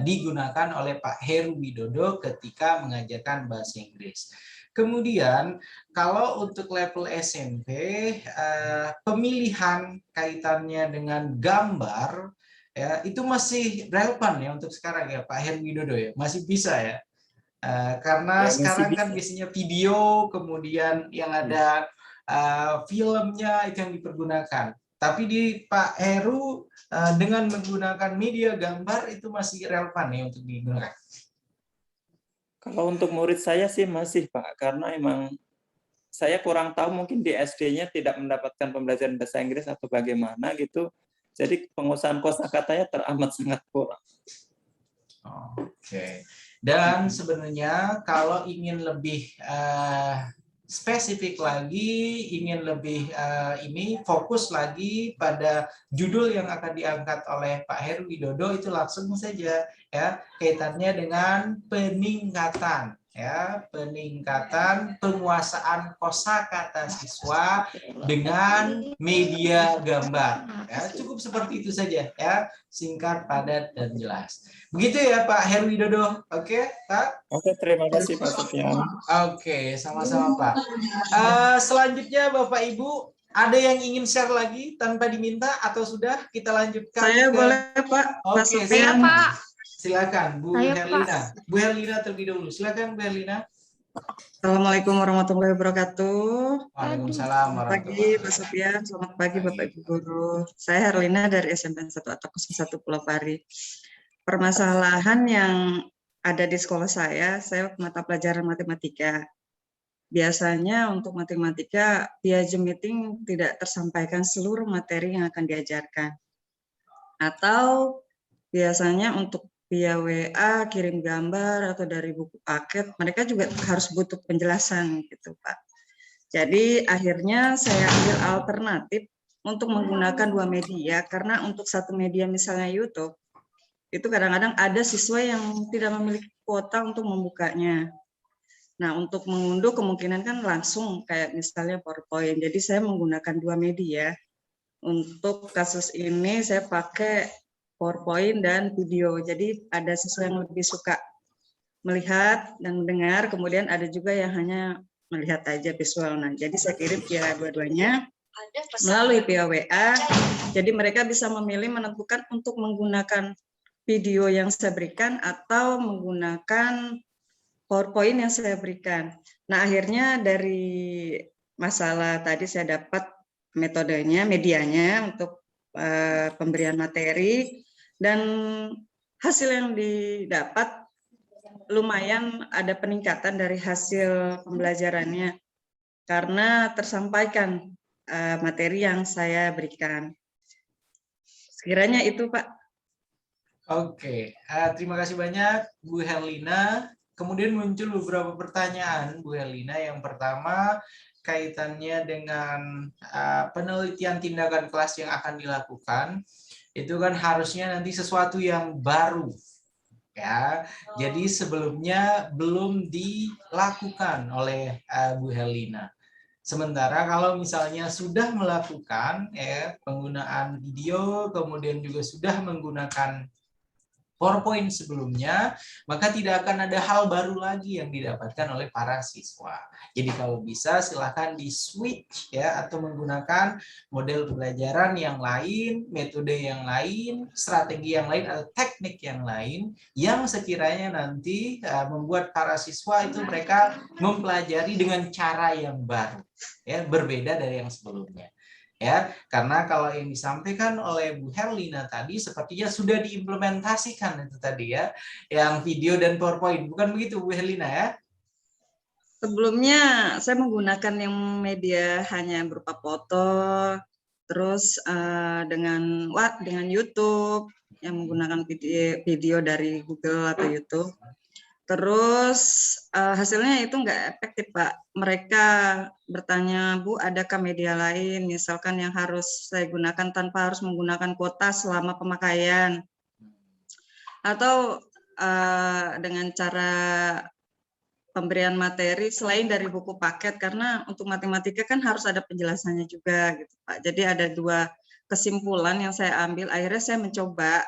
digunakan oleh Pak Heru Widodo ketika mengajarkan bahasa Inggris. Kemudian kalau untuk level SMP pemilihan kaitannya dengan gambar ya itu masih relevan ya untuk sekarang ya Pak Heru Widodo ya, masih bisa ya. Karena sekarang kan biasanya video, kemudian yang ada filmnya itu yang dipergunakan. Tapi di Pak Heru dengan menggunakan media gambar itu masih relevan ya untuk digunakan. Kalau untuk murid saya sih masih Pak, karena emang saya kurang tahu mungkin di SD-nya tidak mendapatkan pembelajaran bahasa Inggris atau bagaimana gitu. Jadi pengusahaan kosakatanya teramat sangat kurang. Oke. Dan sebenarnya kalau ingin lebih spesifik lagi, ingin lebih ini fokus lagi pada judul yang akan diangkat oleh Pak Heru Widodo itu langsung saja ya kaitannya dengan peningkatan ya, peningkatan penguasaan kosakata siswa dengan media gambar. Ya, cukup seperti itu saja ya, singkat, padat dan jelas. Begitu ya Pak Heru Widodo. Oke, Pak? Oke, terima kasih Pak Sufyan. Oke, sama-sama Pak. Selanjutnya Bapak Ibu, ada yang ingin share lagi tanpa diminta atau sudah kita lanjutkan? Saya boleh Pak. Oke, Saya Pak. Silakan Bu Saya, Herlina. Bu Herlina terlebih dahulu. Silakan Bu Herlina. Assalamualaikum warahmatullahi wabarakatuh. Waalaikumsalam Selamat pagi Pak Sofyan, selamat pagi Bapak Ibu Guru. Saya Herlina dari SMP 1 atau 01 Pulau Pari. Permasalahan yang ada di sekolah saya mata pelajaran matematika. Biasanya untuk matematika via Zoom meeting tidak tersampaikan seluruh materi yang akan diajarkan. Atau biasanya untuk via WA, kirim gambar, atau dari buku paket, mereka juga harus butuh penjelasan gitu Pak. Jadi akhirnya saya ambil alternatif untuk menggunakan dua media, karena untuk satu media misalnya YouTube, itu kadang-kadang ada siswa yang tidak memiliki kuota untuk membukanya. Nah untuk mengunduh kemungkinan kan langsung kayak misalnya PowerPoint, jadi saya menggunakan dua media. Untuk kasus ini saya pakai PowerPoint dan video. Jadi ada siswa yang lebih suka melihat dan mendengar, kemudian ada juga yang hanya melihat aja visual. Nah, jadi saya kirim via dua-duanya melalui via WA. Jadi mereka bisa memilih menentukan untuk menggunakan video yang saya berikan atau menggunakan PowerPoint yang saya berikan. Nah, akhirnya dari masalah tadi saya dapat metodenya, medianya untuk pemberian materi. Dan hasil yang didapat lumayan ada peningkatan dari hasil pembelajarannya karena tersampaikan materi yang saya berikan. Sekiranya itu Pak. Oke, terima kasih banyak Bu Herlina. Kemudian muncul beberapa pertanyaan Bu Herlina. Yang pertama kaitannya dengan penelitian tindakan kelas yang akan dilakukan. Itu kan harusnya nanti sesuatu yang baru ya. Jadi sebelumnya belum dilakukan oleh Bu Herlina. Sementara kalau misalnya sudah melakukan ya penggunaan video, kemudian juga sudah menggunakan PowerPoint sebelumnya, maka tidak akan ada hal baru lagi yang didapatkan oleh para siswa. Jadi kalau bisa silakan di switch ya, atau menggunakan model pembelajaran yang lain, metode yang lain, strategi yang lain atau teknik yang lain yang sekiranya nanti membuat para siswa itu mereka mempelajari dengan cara yang baru ya, berbeda dari yang sebelumnya. Ya, karena kalau yang disampaikan oleh Bu Herlina tadi sepertinya sudah diimplementasikan itu tadi ya, yang video dan PowerPoint, bukan begitu Bu Herlina ya? Sebelumnya saya menggunakan yang media hanya berupa foto, terus dengan YouTube yang menggunakan video dari Google atau YouTube. Terus hasilnya itu nggak efektif, Pak. Mereka bertanya, Bu, adakah media lain, misalkan yang harus saya gunakan tanpa harus menggunakan kuota selama pemakaian, atau dengan cara pemberian materi selain dari buku paket, karena untuk matematika kan harus ada penjelasannya juga gitu, Pak. Jadi ada 2 kesimpulan yang saya ambil, akhirnya saya mencoba.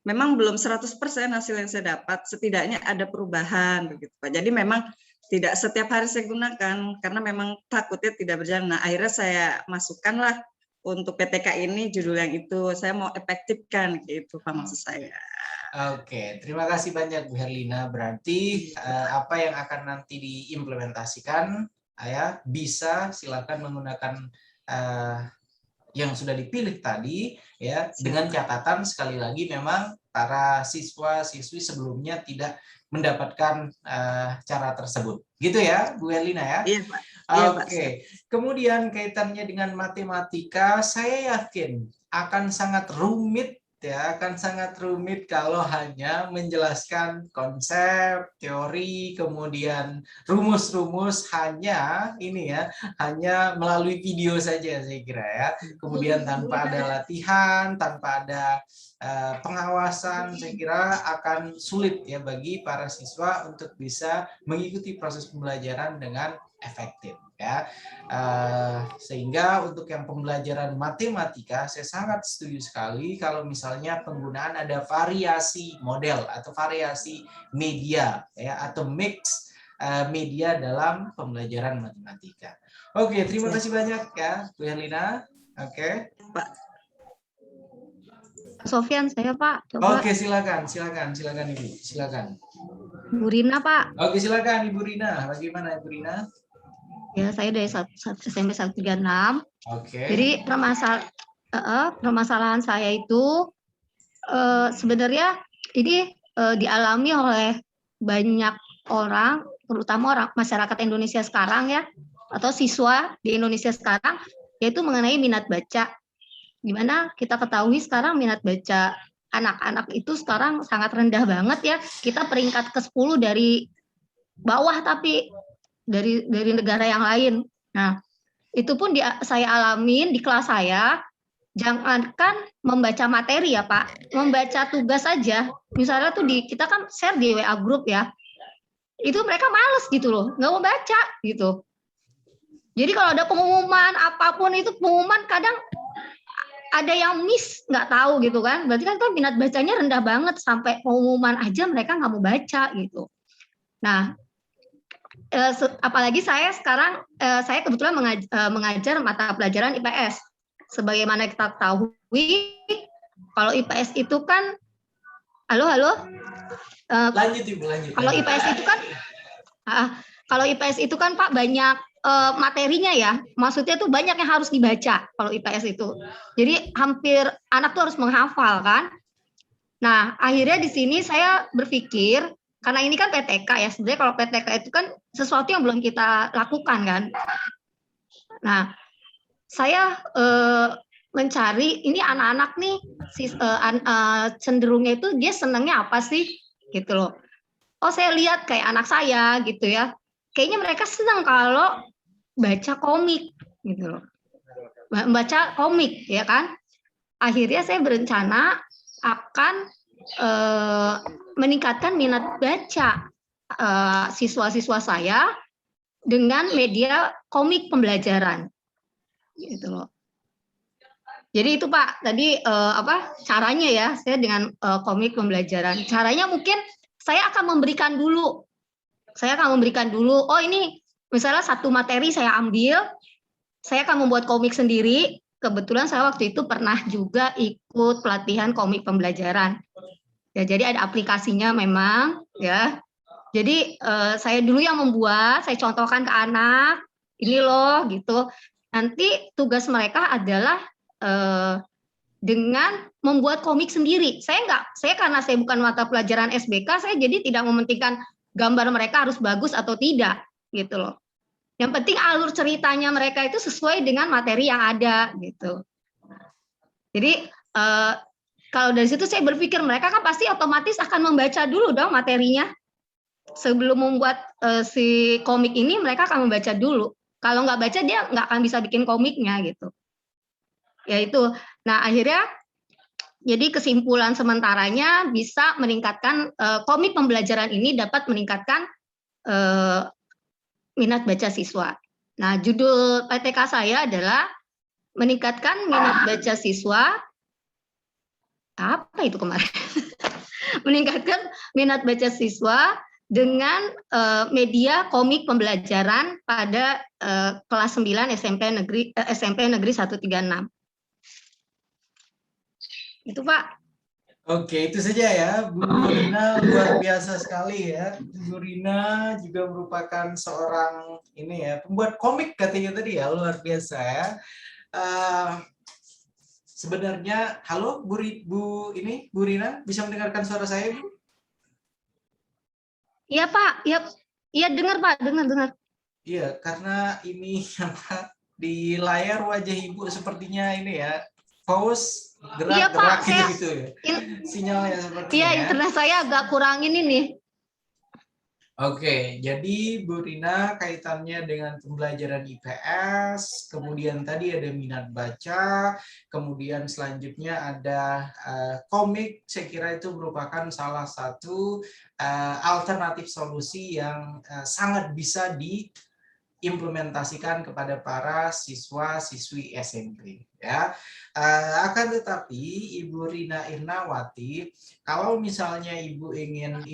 Memang belum 100% hasil yang saya dapat, setidaknya ada perubahan begitu, Pak. Jadi memang tidak setiap hari saya gunakan karena memang takutnya tidak berjalan. Nah, akhirnya saya masukkanlah untuk PTK ini judul yang itu. Saya mau efektifkan gitu, Pak, maksud saya. Oke, terima kasih banyak Bu Herlina. Berarti apa yang akan nanti diimplementasikan, ya bisa silakan menggunakan yang sudah dipilih tadi, ya, dengan catatan sekali lagi memang para siswa-siswi sebelumnya tidak mendapatkan cara tersebut, gitu ya, Bu Herlina ya? Iya, Pak. Oke, kemudian kaitannya dengan matematika, saya yakin akan sangat rumit ya, akan sangat rumit kalau hanya menjelaskan konsep, teori, kemudian rumus-rumus hanya ini ya, hanya melalui video saja saya kira ya. Kemudian tanpa ada latihan, tanpa ada pengawasan, saya kira akan sulit ya bagi para siswa untuk bisa mengikuti proses pembelajaran dengan efektif ya. Sehingga untuk yang pembelajaran matematika saya sangat setuju sekali kalau misalnya penggunaan ada variasi model atau variasi media ya, atau mix media dalam pembelajaran matematika. Oke, terima kasih banyak ya Bu Herlina. Oke, Pak Sofyan, saya Pak. Coba. Oke, silakan Ibu, silakan. Bu Rina Pak. Oke, silakan Ibu Rina. Bagaimana Ibu Rina? Ya, saya dari SMP 136. Oke. Jadi permasalahan saya itu sebenarnya ini dialami oleh banyak orang, terutama orang masyarakat Indonesia sekarang ya, atau siswa di Indonesia sekarang, yaitu mengenai minat baca. Gimana kita ketahui sekarang minat baca anak-anak itu sekarang sangat rendah banget ya. Kita peringkat ke-10 dari bawah tapi dari negara yang lain. Nah, itu pun saya alamin di kelas saya. Jangankan membaca materi ya Pak, membaca tugas saja. Misalnya tuh kita kan share di WA group ya. Itu mereka males gitu loh, nggak mau baca gitu. Jadi kalau ada pengumuman apapun itu pengumuman kadang ada yang miss nggak tahu gitu kan. Berarti kan minat bacanya rendah banget sampai pengumuman aja mereka nggak mau baca gitu. Nah, apalagi saya sekarang saya kebetulan mengajar mata pelajaran IPS. Sebagaimana kita ketahui, kalau IPS itu kan, halo. Lanjut Ibu, lanjut. Kalau IPS itu kan Pak banyak materinya ya. Maksudnya tuh banyak yang harus dibaca kalau IPS itu. Jadi hampir anak tuh harus menghafal kan. Nah akhirnya di sini saya berpikir. Karena ini kan PTK ya, sebenarnya kalau PTK itu kan sesuatu yang belum kita lakukan kan. Nah, saya mencari ini anak-anak nih cenderungnya itu dia senangnya apa sih gitu loh. Oh saya lihat kayak anak saya gitu ya, kayaknya mereka senang kalau baca komik gitu loh, baca komik ya kan. Akhirnya saya berencana akan meningkatkan minat baca siswa-siswa saya dengan media komik pembelajaran gitu loh. Jadi itu Pak tadi caranya ya, saya dengan komik pembelajaran. Caranya mungkin saya akan memberikan dulu. Oh ini misalnya satu materi saya ambil, saya akan membuat komik sendiri. Kebetulan saya waktu itu pernah juga ikut pelatihan komik pembelajaran. Ya, jadi ada aplikasinya memang ya. Jadi saya dulu yang membuat, saya contohkan ke anak, ini loh gitu. Nanti tugas mereka adalah dengan membuat komik sendiri. Saya karena saya bukan mata pelajaran SBK, saya jadi tidak mementingkan gambar mereka harus bagus atau tidak gitu loh. Yang penting alur ceritanya mereka itu sesuai dengan materi yang ada gitu. Jadi kalau dari situ saya berpikir mereka kan pasti otomatis akan membaca dulu dong materinya. sebelum membuat si komik ini mereka akan membaca dulu. Kalau nggak baca dia nggak akan bisa bikin komiknya gitu. Ya itu. Nah akhirnya jadi kesimpulan sementaranya bisa meningkatkan komik pembelajaran ini dapat meningkatkan minat baca siswa. Nah judul PTK saya adalah meningkatkan minat baca siswa. Apa itu kemarin? Meningkatkan minat baca siswa dengan media komik pembelajaran pada kelas 9 SMP Negeri 136. Itu Pak. Oke, itu saja ya. Bu Rina luar biasa sekali ya. Bu Rina juga merupakan seorang ini ya, pembuat komik katanya tadi ya, luar biasa ya. Sebenarnya, halo Bu Rina, bisa mendengarkan suara saya, Bu? Iya Pak, iya dengar Pak, dengar. Iya, karena ini apa di layar wajah Ibu sepertinya ini ya, pause gerak-gerak gitu ya. Sinyalnya sepertinya. Iya, internet saya agak kurang ini nih. Oke, jadi Bu Rina kaitannya dengan pembelajaran IPS, kemudian tadi ada minat baca, kemudian selanjutnya ada komik, saya kira itu merupakan salah satu alternatif solusi yang sangat bisa diimplementasikan kepada para siswa-siswi SMP. Ya, akan tetapi Ibu Rina Irnawati, kalau misalnya Ibu ingin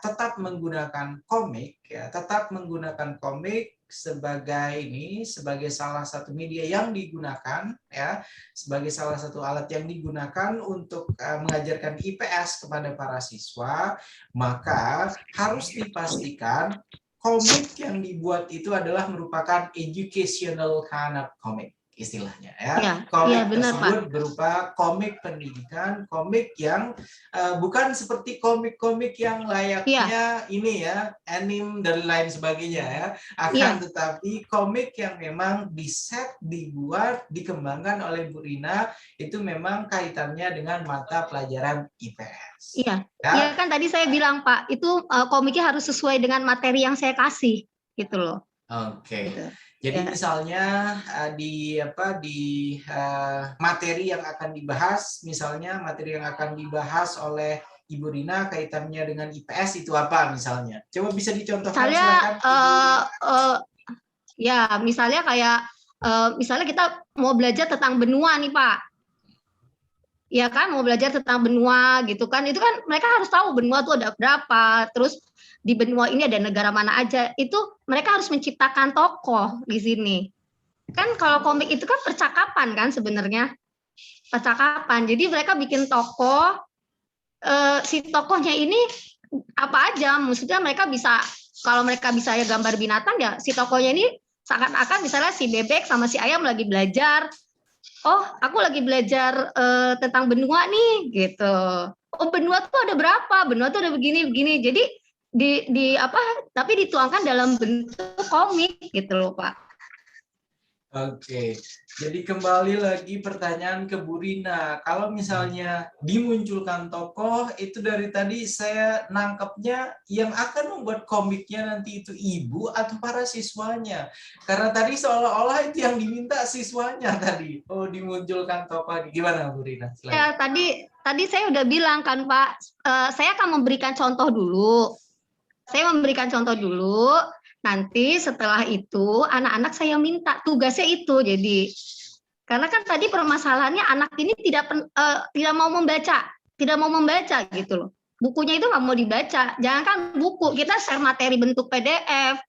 tetap menggunakan komik, ya, tetap menggunakan komik sebagai salah satu media yang digunakan, ya, sebagai salah satu alat yang digunakan untuk mengajarkan IPS kepada para siswa, maka harus dipastikan komik yang dibuat itu adalah merupakan educational kind of comic, istilahnya ya. Komik tersebut berupa komik pendidikan, komik yang bukan seperti komik-komik yang layaknya ini ya, anime dan lain sebagainya ya. Akan tetapi komik yang memang dibuat, dikembangkan oleh Bu Rina itu memang kaitannya dengan mata pelajaran IPS. Iya. Iya kan tadi saya bilang Pak, itu komiknya harus sesuai dengan materi yang saya kasih gitu loh. Oke. Jadi misalnya di materi yang akan dibahas, misalnya materi yang akan dibahas oleh Ibu Rina kaitannya dengan IPS itu apa misalnya? Coba bisa dicontohkan. Ya misalnya kayak misalnya kita mau belajar tentang benua nih Pak. Ya kan mau belajar tentang benua gitu kan, itu kan mereka harus tahu benua tuh ada berapa, terus di benua ini ada negara mana aja, itu mereka harus menciptakan tokoh di sini. Kan kalau komik itu kan percakapan kan sebenarnya, percakapan. Jadi mereka bikin tokoh, si tokohnya ini apa aja, maksudnya mereka bisa, kalau mereka bisa ya gambar binatang ya, si tokohnya ini seakan-akan misalnya si bebek sama si ayam lagi belajar. Oh, aku lagi belajar tentang benua nih, gitu. Oh, benua tuh ada berapa? Benua tuh ada begini. Jadi tapi dituangkan dalam bentuk komik, gitu loh, Pak. Oke, jadi kembali lagi pertanyaan ke Bu Rina. Kalau misalnya dimunculkan tokoh, itu dari tadi saya nangkepnya yang akan membuat komiknya nanti itu ibu atau para siswanya. Karena tadi seolah-olah itu yang diminta siswanya tadi. Oh, dimunculkan tokoh. Gimana Bu Rina? Ya, tadi saya udah bilang kan Pak, saya akan memberikan contoh dulu. Nanti setelah itu anak-anak saya minta tugasnya itu. Jadi karena kan tadi permasalahannya anak ini tidak mau membaca gitu loh. Bukunya itu nggak mau dibaca. Jangankan buku, kita share materi bentuk PDF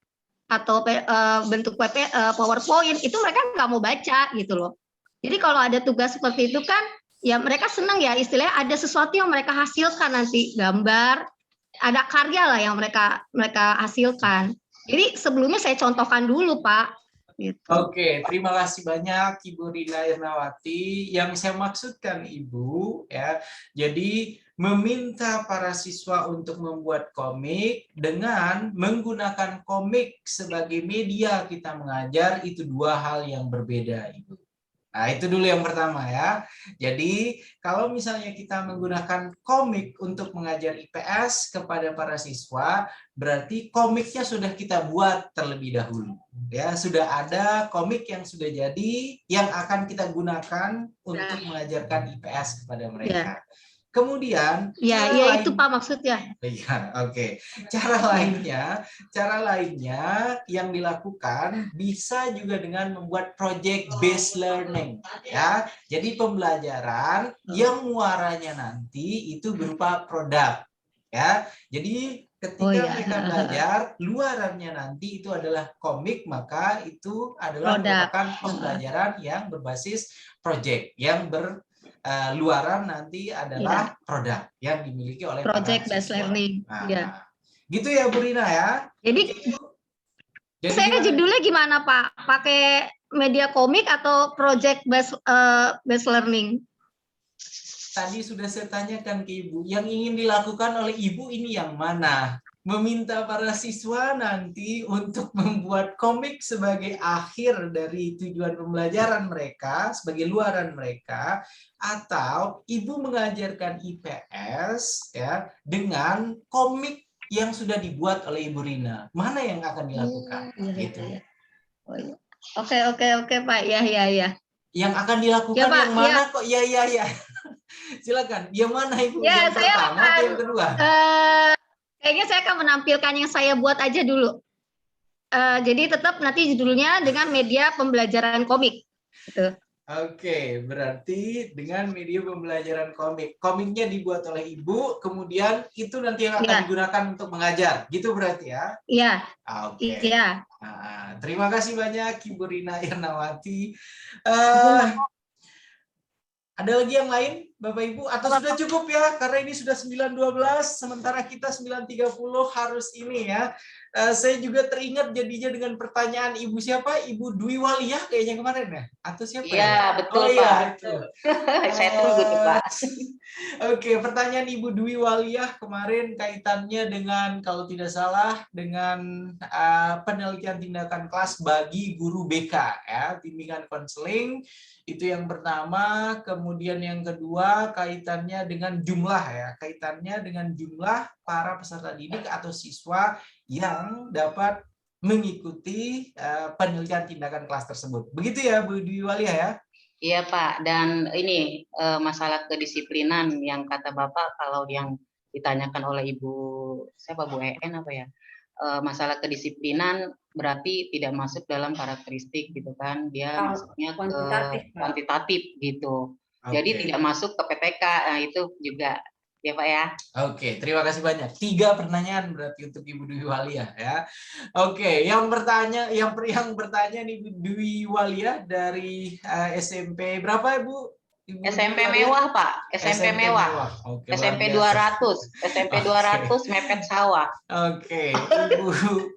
atau bentuk PowerPoint, itu mereka nggak mau baca gitu loh. Jadi kalau ada tugas seperti itu kan ya mereka senang ya, istilahnya ada sesuatu yang mereka hasilkan nanti, gambar, ada karya lah yang mereka hasilkan. Jadi sebelumnya saya contohkan dulu, Pak. Gitu. Oke, terima kasih banyak Ibu Rina Irnawati. Yang saya maksudkan Ibu, ya, jadi meminta para siswa untuk membuat komik dengan menggunakan komik sebagai media kita mengajar itu dua hal yang berbeda, Ibu. Nah, itu dulu yang pertama ya. Jadi, kalau misalnya kita menggunakan komik untuk mengajar IPS kepada para siswa, berarti komiknya sudah kita buat terlebih dahulu. Ya, sudah ada komik yang sudah jadi yang akan kita gunakan untuk mengajarkan IPS kepada mereka. Kemudian Ya, ya itu Pak maksudnya. Iya, oke. Cara lainnya yang dilakukan bisa juga dengan membuat project based learning, ya. Jadi pembelajaran yang muaranya nanti itu berupa produk, ya. Jadi ketika mereka belajar, luarannya nanti itu adalah komik, maka itu adalah merupakan pembelajaran yang berbasis project, yang luaran nanti adalah produk yang dimiliki oleh project based learning. Gitu ya Bu Rina ya. Jadi saya judulnya gimana Pak? Pakai media komik atau project based learning? Tadi sudah saya tanyakan ke Ibu, yang ingin dilakukan oleh Ibu ini yang mana? Meminta para siswa nanti untuk membuat komik sebagai akhir dari tujuan pembelajaran mereka, sebagai luaran mereka, atau Ibu mengajarkan IPS ya dengan komik yang sudah dibuat oleh Ibu Rina. Mana yang akan dilakukan? Gitu. Oke Pak, ya. Yang akan dilakukan ya, Pak, yang mana kok? Ya. Silakan. Yang mana Ibu? Ya, yang pertama atau yang kedua? Kayaknya saya akan menampilkan yang saya buat aja dulu. Jadi tetap nanti judulnya dengan media pembelajaran komik. Gitu. Oke, berarti dengan media pembelajaran komik. Komiknya dibuat oleh Ibu, kemudian itu nanti yang akan digunakan untuk mengajar. Gitu berarti ya? Iya. Oke. Iya. Terima kasih banyak Ibu Rina Irnawati. Ada lagi yang lain, Bapak Ibu? Atau sudah cukup ya? Karena ini sudah 9.12, sementara kita 9.30 harus ini ya. Saya juga teringat jadinya dengan pertanyaan Ibu siapa? Ibu Dwi Waliyah kayaknya kemarin ya? Atau siapa ya? Iya, betul Pak. Iya, itu. Saya tunggu tuh Pak. Oke, pertanyaan Ibu Dwi Waliyah kemarin kaitannya dengan, kalau tidak salah, dengan penelitian tindakan kelas bagi guru BK ya, bimbingan konseling. Itu yang pertama, kemudian yang kedua kaitannya dengan jumlah ya, kaitannya dengan jumlah para peserta didik atau siswa yang dapat mengikuti penelitian tindakan kelas tersebut. Begitu ya Bu Dwi Waliyah ya? Iya Pak, dan ini masalah kedisiplinan yang kata Bapak kalau yang ditanyakan oleh Ibu, siapa Bu En apa ya? Masalah kedisiplinan berarti tidak masuk dalam karakteristik gitu kan, dia masuknya ke kuantitatif gitu. Jadi tidak masuk ke PPK, nah itu juga ya Pak ya. Oke, terima kasih banyak. 3 pertanyaan berarti untuk Ibu Dwi Waliyah ya. Oke, yang bertanya nih Dwi Waliyah dari SMP berapa Ibu? SMP mewah Pak, SMP mewah. Oke, SMP 200, SMP 200 mepet sawah. Oke,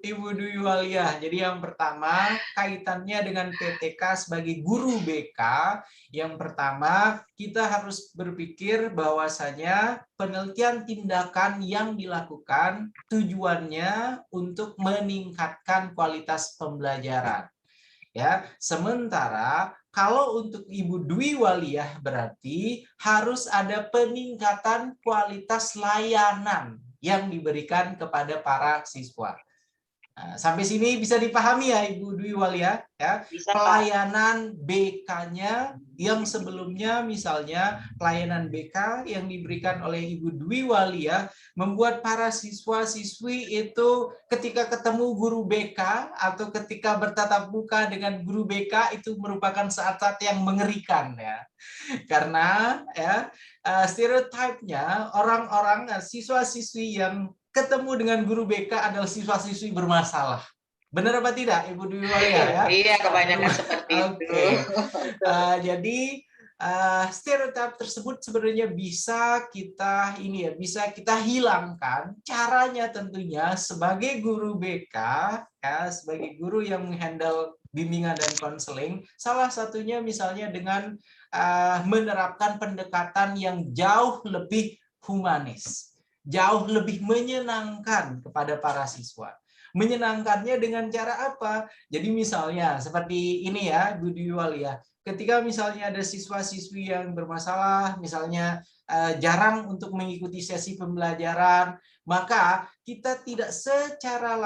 Ibu Dwi Waliyah. Jadi yang pertama kaitannya dengan PTK sebagai guru BK. Yang pertama kita harus berpikir bahwasanya penelitian tindakan yang dilakukan tujuannya untuk meningkatkan kualitas pembelajaran. Ya, sementara kalau untuk Ibu Dwi Waliyah berarti harus ada peningkatan kualitas layanan yang diberikan kepada para siswa. Nah, sampai sini bisa dipahami ya Ibu Dwi Waliyah ya. Pelayanan BK-nya yang sebelumnya misalnya pelayanan BK yang diberikan oleh Ibu Dwi Waliyah membuat para siswa-siswi itu ketika ketemu guru BK atau ketika bertatap muka dengan guru BK itu merupakan saat-saat yang mengerikan ya. Karena ya stereotipnya orang-orang siswa-siswi yang ketemu dengan guru BK adalah siswa-siswi bermasalah. Benar apa tidak, Ibu Dwi Waliyah ya? Iya, kebanyakan seperti itu. Jadi stereotip tersebut sebenarnya bisa kita hilangkan. Caranya tentunya sebagai guru BK, ya, sebagai guru yang menghandle bimbingan dan konseling, salah satunya misalnya dengan menerapkan pendekatan yang jauh lebih humanis, jauh lebih menyenangkan kepada para siswa. Menyenangkannya dengan cara apa? Jadi misalnya seperti ini ya, Bu Dwi Walia. Ketika misalnya ada siswa-siswi yang bermasalah, misalnya jarang untuk mengikuti sesi pembelajaran, maka kita tidak secara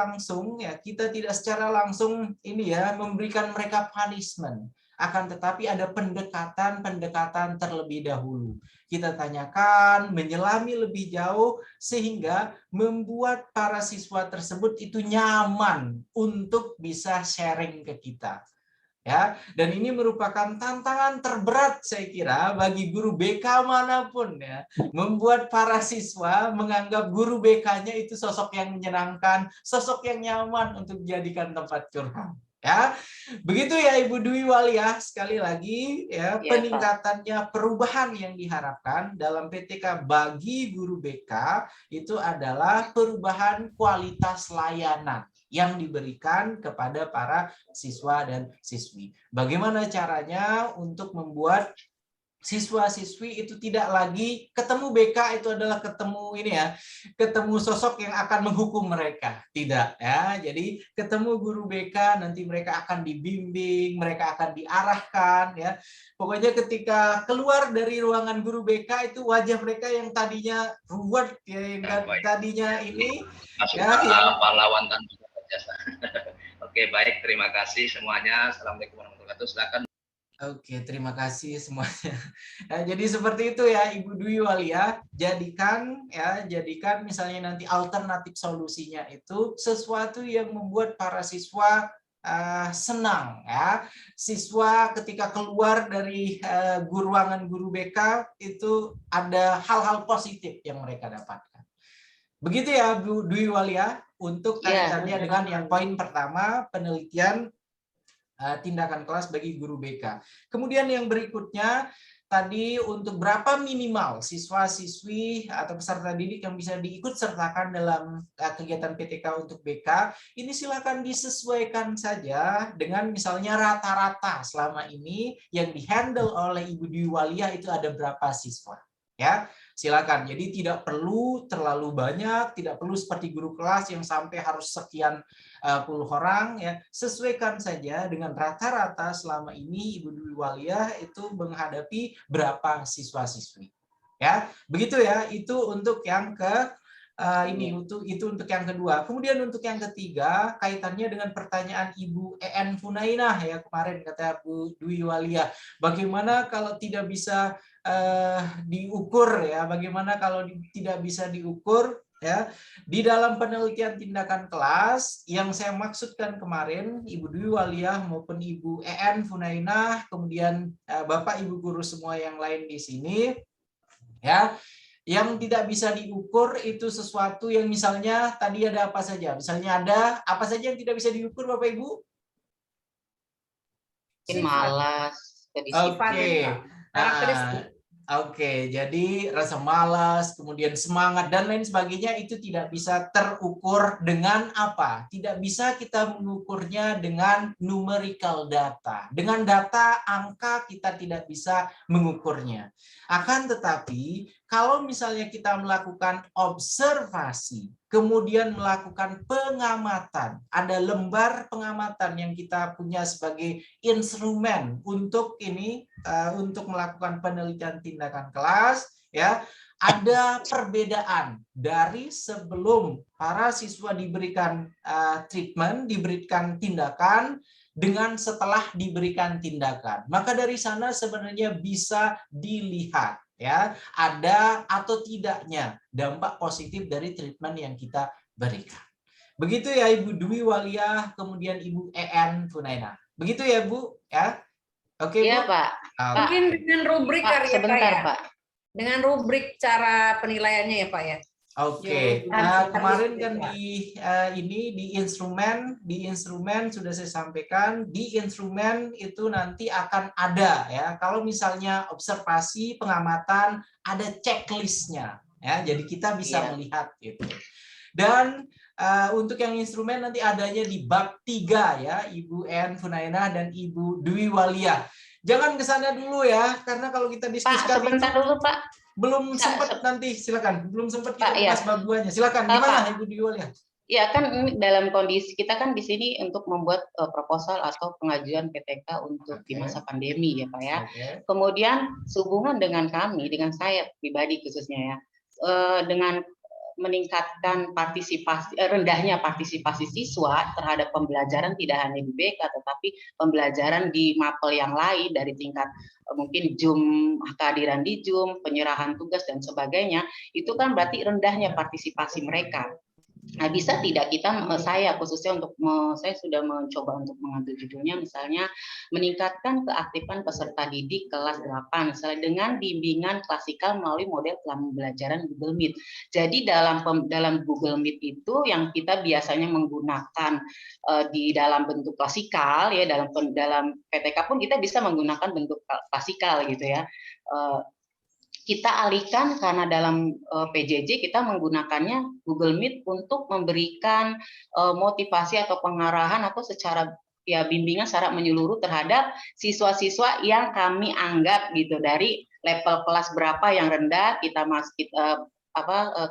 langsung ini ya memberikan mereka punishment. Akan tetapi ada pendekatan terlebih dahulu. Kita tanyakan, menyelami lebih jauh sehingga membuat para siswa tersebut itu nyaman untuk bisa sharing ke kita. Ya, dan ini merupakan tantangan terberat saya kira bagi guru BK manapun ya, membuat para siswa menganggap guru BK-nya itu sosok yang menyenangkan, sosok yang nyaman untuk dijadikan tempat curhat. Ya, begitu ya Ibu Dwi Walia, sekali lagi ya, peningkatannya perubahan yang diharapkan dalam PTK bagi guru BK itu adalah perubahan kualitas layanan yang diberikan kepada para siswa dan siswi. Bagaimana caranya untuk membuat siswa-siswi itu tidak lagi ketemu BK itu adalah ketemu sosok yang akan menghukum mereka, tidak ya. Jadi ketemu guru BK nanti mereka akan dibimbing, mereka akan diarahkan ya. Pokoknya ketika keluar dari ruangan guru BK itu wajah mereka yang tadinya ruwet ya, yang tadinya ini ya, yang pahlawan tanpa jasa. Oke, baik, terima kasih semuanya. Assalamualaikum warahmatullahi wabarakatuh. Silakan. Oke, terima kasih semuanya. Nah, jadi seperti itu ya Ibu Dwi Walia, jadikan misalnya nanti alternatif solusinya itu sesuatu yang membuat para siswa senang ya. Siswa ketika keluar dari ruangan guru BK itu ada hal-hal positif yang mereka dapatkan. Begitu ya Bu Dwi Walia untuk kaitannya dengan yang poin pertama, penelitian tindakan kelas bagi guru BK. Kemudian yang berikutnya tadi untuk berapa minimal siswa-siswi atau peserta didik yang bisa diikut sertakan dalam kegiatan PTK untuk BK, ini silakan disesuaikan saja dengan misalnya rata-rata selama ini yang dihandle oleh Ibu Dwi Walia itu ada berapa siswa. Ya, silakan. Jadi tidak perlu terlalu banyak, tidak perlu seperti guru kelas yang sampai harus sekian puluh orang ya. Sesuaikan saja dengan rata-rata selama ini Ibu Dwi Walia itu menghadapi berapa siswa-siswi. Ya, begitu ya. Itu untuk yang itu untuk yang kedua. Kemudian untuk yang ketiga kaitannya dengan pertanyaan Ibu EN Funainah ya kemarin kata Bu Dwi Walia. Bagaimana kalau tidak bisa diukur ya? Bagaimana kalau tidak bisa diukur ya? Di dalam penelitian tindakan kelas yang saya maksudkan kemarin Ibu Dwi Walia maupun Ibu EN Funainah, kemudian Bapak Ibu guru semua yang lain di sini ya. Yang tidak bisa diukur itu sesuatu yang misalnya tadi ada apa saja? Misalnya ada apa saja yang tidak bisa diukur Bapak Ibu? Malas, Oke, jadi rasa malas, kemudian semangat dan lain sebagainya itu tidak bisa terukur dengan apa? Tidak bisa kita mengukurnya dengan numerical data. Dengan data angka kita tidak bisa mengukurnya. Akan tetapi kalau misalnya kita melakukan observasi, kemudian melakukan pengamatan, ada lembar pengamatan yang kita punya sebagai instrumen untuk untuk melakukan penelitian tindakan kelas, ya, ada perbedaan dari sebelum para siswa diberikan treatment, diberikan tindakan, dengan setelah diberikan tindakan. Maka dari sana sebenarnya bisa dilihat ya ada atau tidaknya dampak positif dari treatment yang kita berikan. Begitu ya Ibu Dwi Walia, kemudian Ibu EN Funainah. Begitu ya Bu ya. Oke ya, Bu. Pak. Mungkin dengan rubrik Pak, kali sebentar, ya Pak ya. Pak. Dengan rubrik cara penilaiannya ya Pak ya. Oke, kemarin kan di instrumen sudah saya sampaikan, di instrumen itu nanti akan ada ya. Kalau misalnya observasi, pengamatan, ada checklistnya ya. Jadi kita bisa melihat itu. Dan untuk yang instrumen nanti adanya di bab 3 ya, Ibu EN Funainah dan Ibu Dwi Walia. Jangan ke sana dulu ya, karena kalau kita diskusikan sebentar dulu Pak. Belum sempat nanti, silakan. Belum sempat kita bahas bab 2-nya. Silakan. Gimana Ibu Dwi Walia? Ya kan dalam kondisi kita kan di sini untuk membuat proposal atau pengajuan PTK untuk di masa pandemi ya Pak ya. Kemudian sehubungan dengan kami, dengan saya pribadi khususnya ya, dengan meningkatkan partisipasi rendahnya partisipasi siswa terhadap pembelajaran tidak hanya di BK tetapi pembelajaran di mapel yang lain dari tingkat mungkin Zoom, kehadiran di Zoom, penyerahan tugas dan sebagainya, itu kan berarti rendahnya partisipasi mereka. Nah, bisa tidak kita, saya khususnya saya sudah mencoba untuk mengambil judulnya misalnya meningkatkan keaktifan peserta didik kelas 8 misalnya dengan bimbingan klasikal melalui model pembelajaran Google Meet. Jadi dalam Google Meet itu yang kita biasanya menggunakan di dalam bentuk klasikal ya, dalam PTK pun kita bisa menggunakan bentuk klasikal gitu ya. Kita alihkan karena dalam PJJ kita menggunakannya Google Meet untuk memberikan motivasi atau pengarahan atau secara ya bimbingan secara menyeluruh terhadap siswa-siswa yang kami anggap gitu dari level kelas berapa yang rendah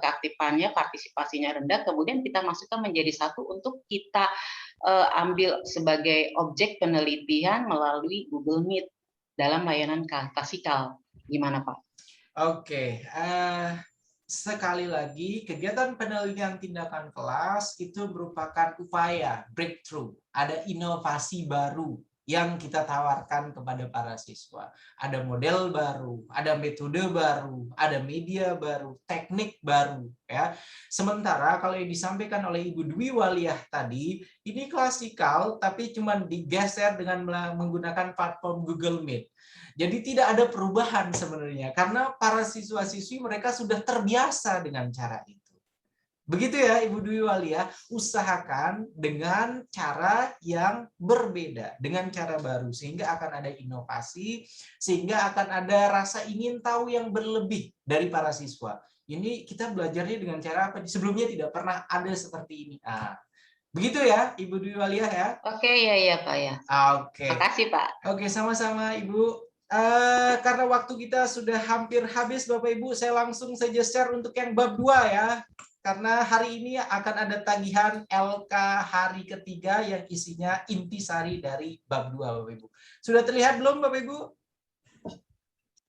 keaktifannya, partisipasinya rendah, kemudian kita masukkan menjadi satu untuk kita ambil sebagai objek penelitian melalui Google Meet dalam layanan klasikal. Gimana Pak? Oke, sekali lagi kegiatan penelitian tindakan kelas itu merupakan upaya breakthrough, ada inovasi baru yang kita tawarkan kepada para siswa. Ada model baru, ada metode baru, ada media baru, teknik baru ya. Sementara kalau yang disampaikan oleh Ibu Dwi Waliah tadi, ini klasikal tapi cuma digeser dengan menggunakan platform Google Meet. Jadi tidak ada perubahan sebenarnya karena para siswa-siswi mereka sudah terbiasa dengan cara itu. Begitu ya Ibu Dwi Waliah, usahakan dengan cara yang berbeda, dengan cara baru sehingga akan ada inovasi, sehingga akan ada rasa ingin tahu yang berlebih dari para siswa. Ini kita belajarnya dengan cara apa? Sebelumnya tidak pernah ada seperti ini. Begitu ya Ibu Dwi Waliah ya? Oke, ya Pak ya. Oke. Makasih Pak. Oke, sama-sama Ibu. Karena waktu kita sudah hampir habis Bapak Ibu, saya langsung saja share untuk yang bab 2 ya. Karena hari ini akan ada tagihan LK hari ketiga yang isinya intisari dari bab 2 Bapak Ibu. Sudah terlihat belum Bapak Ibu?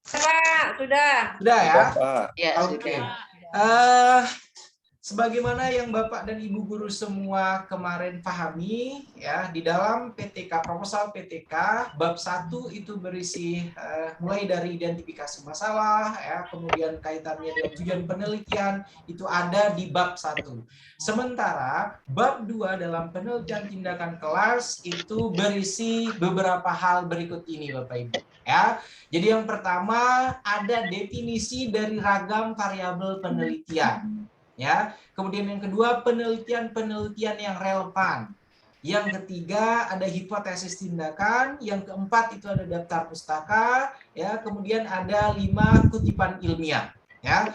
Sudah. Sudah ya? Ya, Oke. Sebagaimana yang Bapak dan Ibu guru semua kemarin pahami ya, di dalam PTK proposal PTK bab 1 itu berisi mulai dari identifikasi masalah ya, kemudian kaitannya dengan tujuan penelitian itu ada di bab 1. Sementara bab 2 dalam penelitian tindakan kelas itu berisi beberapa hal berikut ini Bapak Ibu ya. Jadi yang pertama ada definisi dari ragam variabel penelitian. Ya, kemudian yang kedua penelitian yang relevan. Yang ketiga ada hipotesis tindakan, yang keempat itu ada daftar pustaka, ya, kemudian ada 5 kutipan ilmiah. Ya,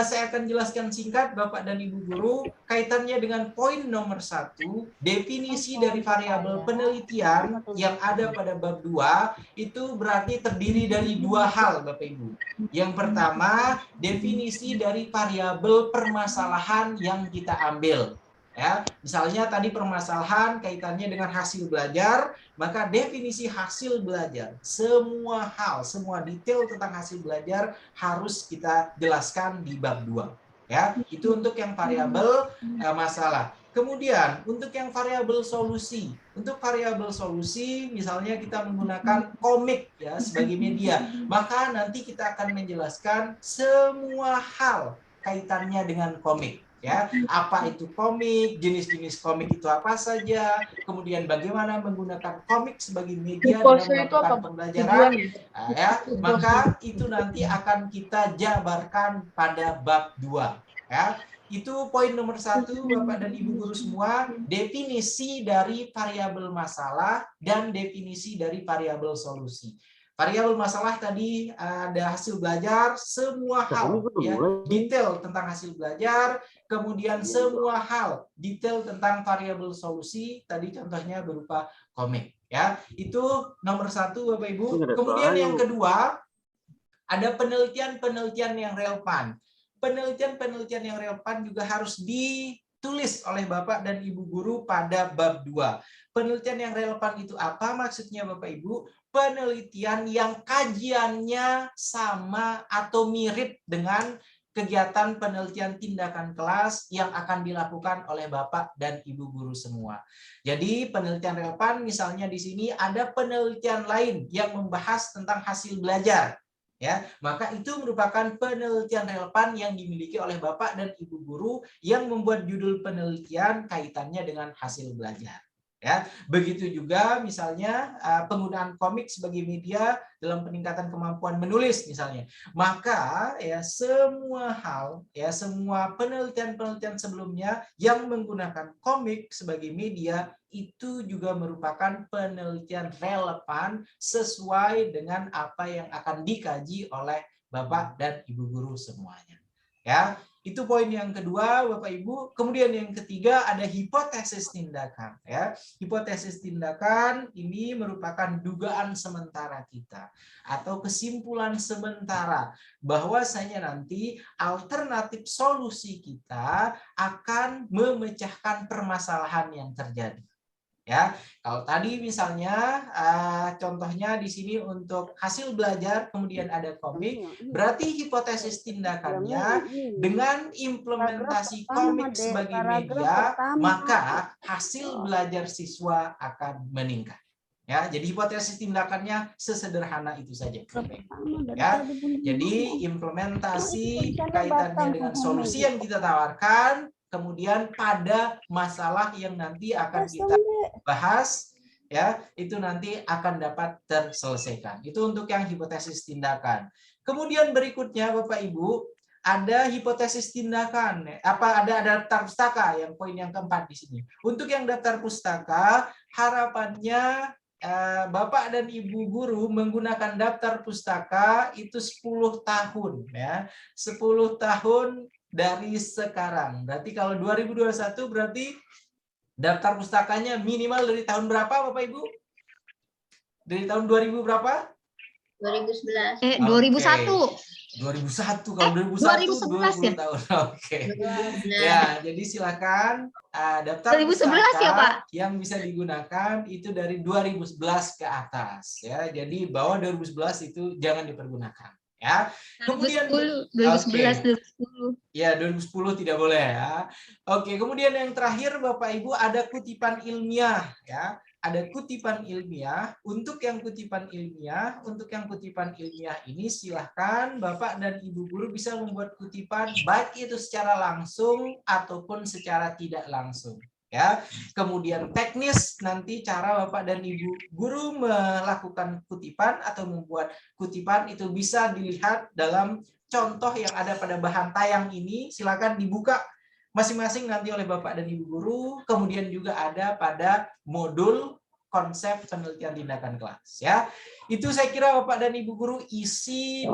saya akan jelaskan singkat Bapak dan Ibu guru kaitannya dengan poin nomor 1, definisi dari variabel penelitian yang ada pada bab 2 itu berarti terdiri dari 2 hal Bapak Ibu. Yang pertama, definisi dari variabel permasalahan yang kita ambil. Ya, misalnya tadi permasalahan kaitannya dengan hasil belajar, maka definisi hasil belajar, semua hal, semua detail tentang hasil belajar harus kita jelaskan di bab 2. Ya, itu untuk yang variabel masalah. Kemudian untuk yang variabel solusi, untuk variabel solusi misalnya kita menggunakan komik ya sebagai media, maka nanti kita akan menjelaskan semua hal kaitannya dengan komik. Ya, apa itu komik, jenis-jenis komik itu apa saja, kemudian bagaimana menggunakan komik sebagai media dalam melakukan pembelajaran, ya, maka itu nanti akan kita jabarkan pada bab 2. Ya, itu poin nomor 1 Bapak dan Ibu guru semua, definisi dari variabel masalah dan definisi dari variabel solusi. Variabel masalah tadi ada hasil belajar, semua hal ya, detail tentang hasil belajar, kemudian semua hal detail tentang variabel solusi, tadi contohnya berupa komik ya. Itu nomor 1 Bapak Ibu. Kemudian yang kedua ada penelitian yang relevan. Penelitian yang relevan juga harus ditulis oleh Bapak dan Ibu guru pada bab 2. Penelitian yang relevan itu apa maksudnya Bapak Ibu? Penelitian yang kajiannya sama atau mirip dengan kegiatan penelitian tindakan kelas yang akan dilakukan oleh Bapak dan Ibu guru semua. Jadi penelitian relevan misalnya di sini ada penelitian lain yang membahas tentang hasil belajar. Ya, maka itu merupakan penelitian relevan yang dimiliki oleh Bapak dan Ibu guru yang membuat judul penelitian kaitannya dengan hasil belajar. Ya, begitu juga misalnya penggunaan komik sebagai media dalam peningkatan kemampuan menulis misalnya. Maka ya semua hal, ya semua penelitian-penelitian sebelumnya yang menggunakan komik sebagai media itu juga merupakan penelitian relevan sesuai dengan apa yang akan dikaji oleh Bapak dan Ibu guru semuanya. Ya, itu poin yang kedua, Bapak Ibu. Kemudian yang ketiga ada hipotesis tindakan. Ya, hipotesis tindakan ini merupakan dugaan sementara kita atau kesimpulan sementara bahwasanya nanti alternatif solusi kita akan memecahkan permasalahan yang terjadi. Ya, kalau tadi misalnya contohnya di sini untuk hasil belajar kemudian ada komik, berarti hipotesis tindakannya dengan implementasi komik sebagai media, maka hasil belajar siswa akan meningkat. Ya, jadi hipotesis tindakannya sesederhana itu saja. Ya, jadi implementasi kaitannya dengan solusi yang kita tawarkan, kemudian pada masalah yang nanti akan kita bahas, ya itu nanti akan dapat terselesaikan. Itu untuk yang hipotesis tindakan. Kemudian berikutnya Bapak Ibu ada hipotesis tindakan. Ada daftar pustaka yang poin yang keempat di sini. Untuk yang daftar pustaka harapannya Bapak dan Ibu guru menggunakan daftar pustaka itu 10 tahun ya. 10 tahun dari sekarang. Berarti kalau 2021 berarti daftar pustakanya minimal dari tahun berapa Bapak Ibu? Dari tahun 2000 berapa? 2011. 2001. 2001 kalau 2001 2011 ya? 20 tahun. Oke. Ya, jadi silakan daftar 2011 pustaka ya, Pak? yang bisa digunakan itu dari 2011 ke atas ya. Jadi bawah 2011 itu jangan dipergunakan. Ya, kemudian 2011, 2010. Ya, 2010 tidak boleh ya. Oke, kemudian yang terakhir Bapak Ibu ada kutipan ilmiah ya. Ada kutipan ilmiah. Untuk yang kutipan ilmiah ini silahkan Bapak dan Ibu guru bisa membuat kutipan baik itu secara langsung ataupun secara tidak langsung. Ya, kemudian teknis nanti cara Bapak dan Ibu guru melakukan kutipan atau membuat kutipan itu bisa dilihat dalam contoh yang ada pada bahan tayang ini. Silakan dibuka masing-masing nanti oleh Bapak dan Ibu guru. Kemudian juga ada pada modul konsep penelitian tindakan kelas ya. Itu saya kira Bapak dan Ibu guru isi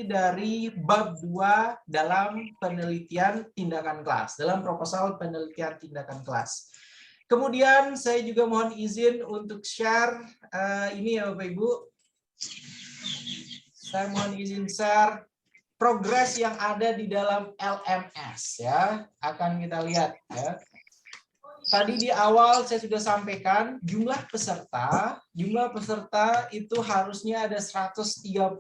dari bab 2 dalam penelitian tindakan kelas, dalam proposal penelitian tindakan kelas. Kemudian saya juga mohon izin untuk share ini ya Bapak Ibu. Saya mohon izin share progres yang ada di dalam LMS ya. Akan kita lihat ya. Tadi di awal saya sudah sampaikan jumlah peserta itu harusnya ada 139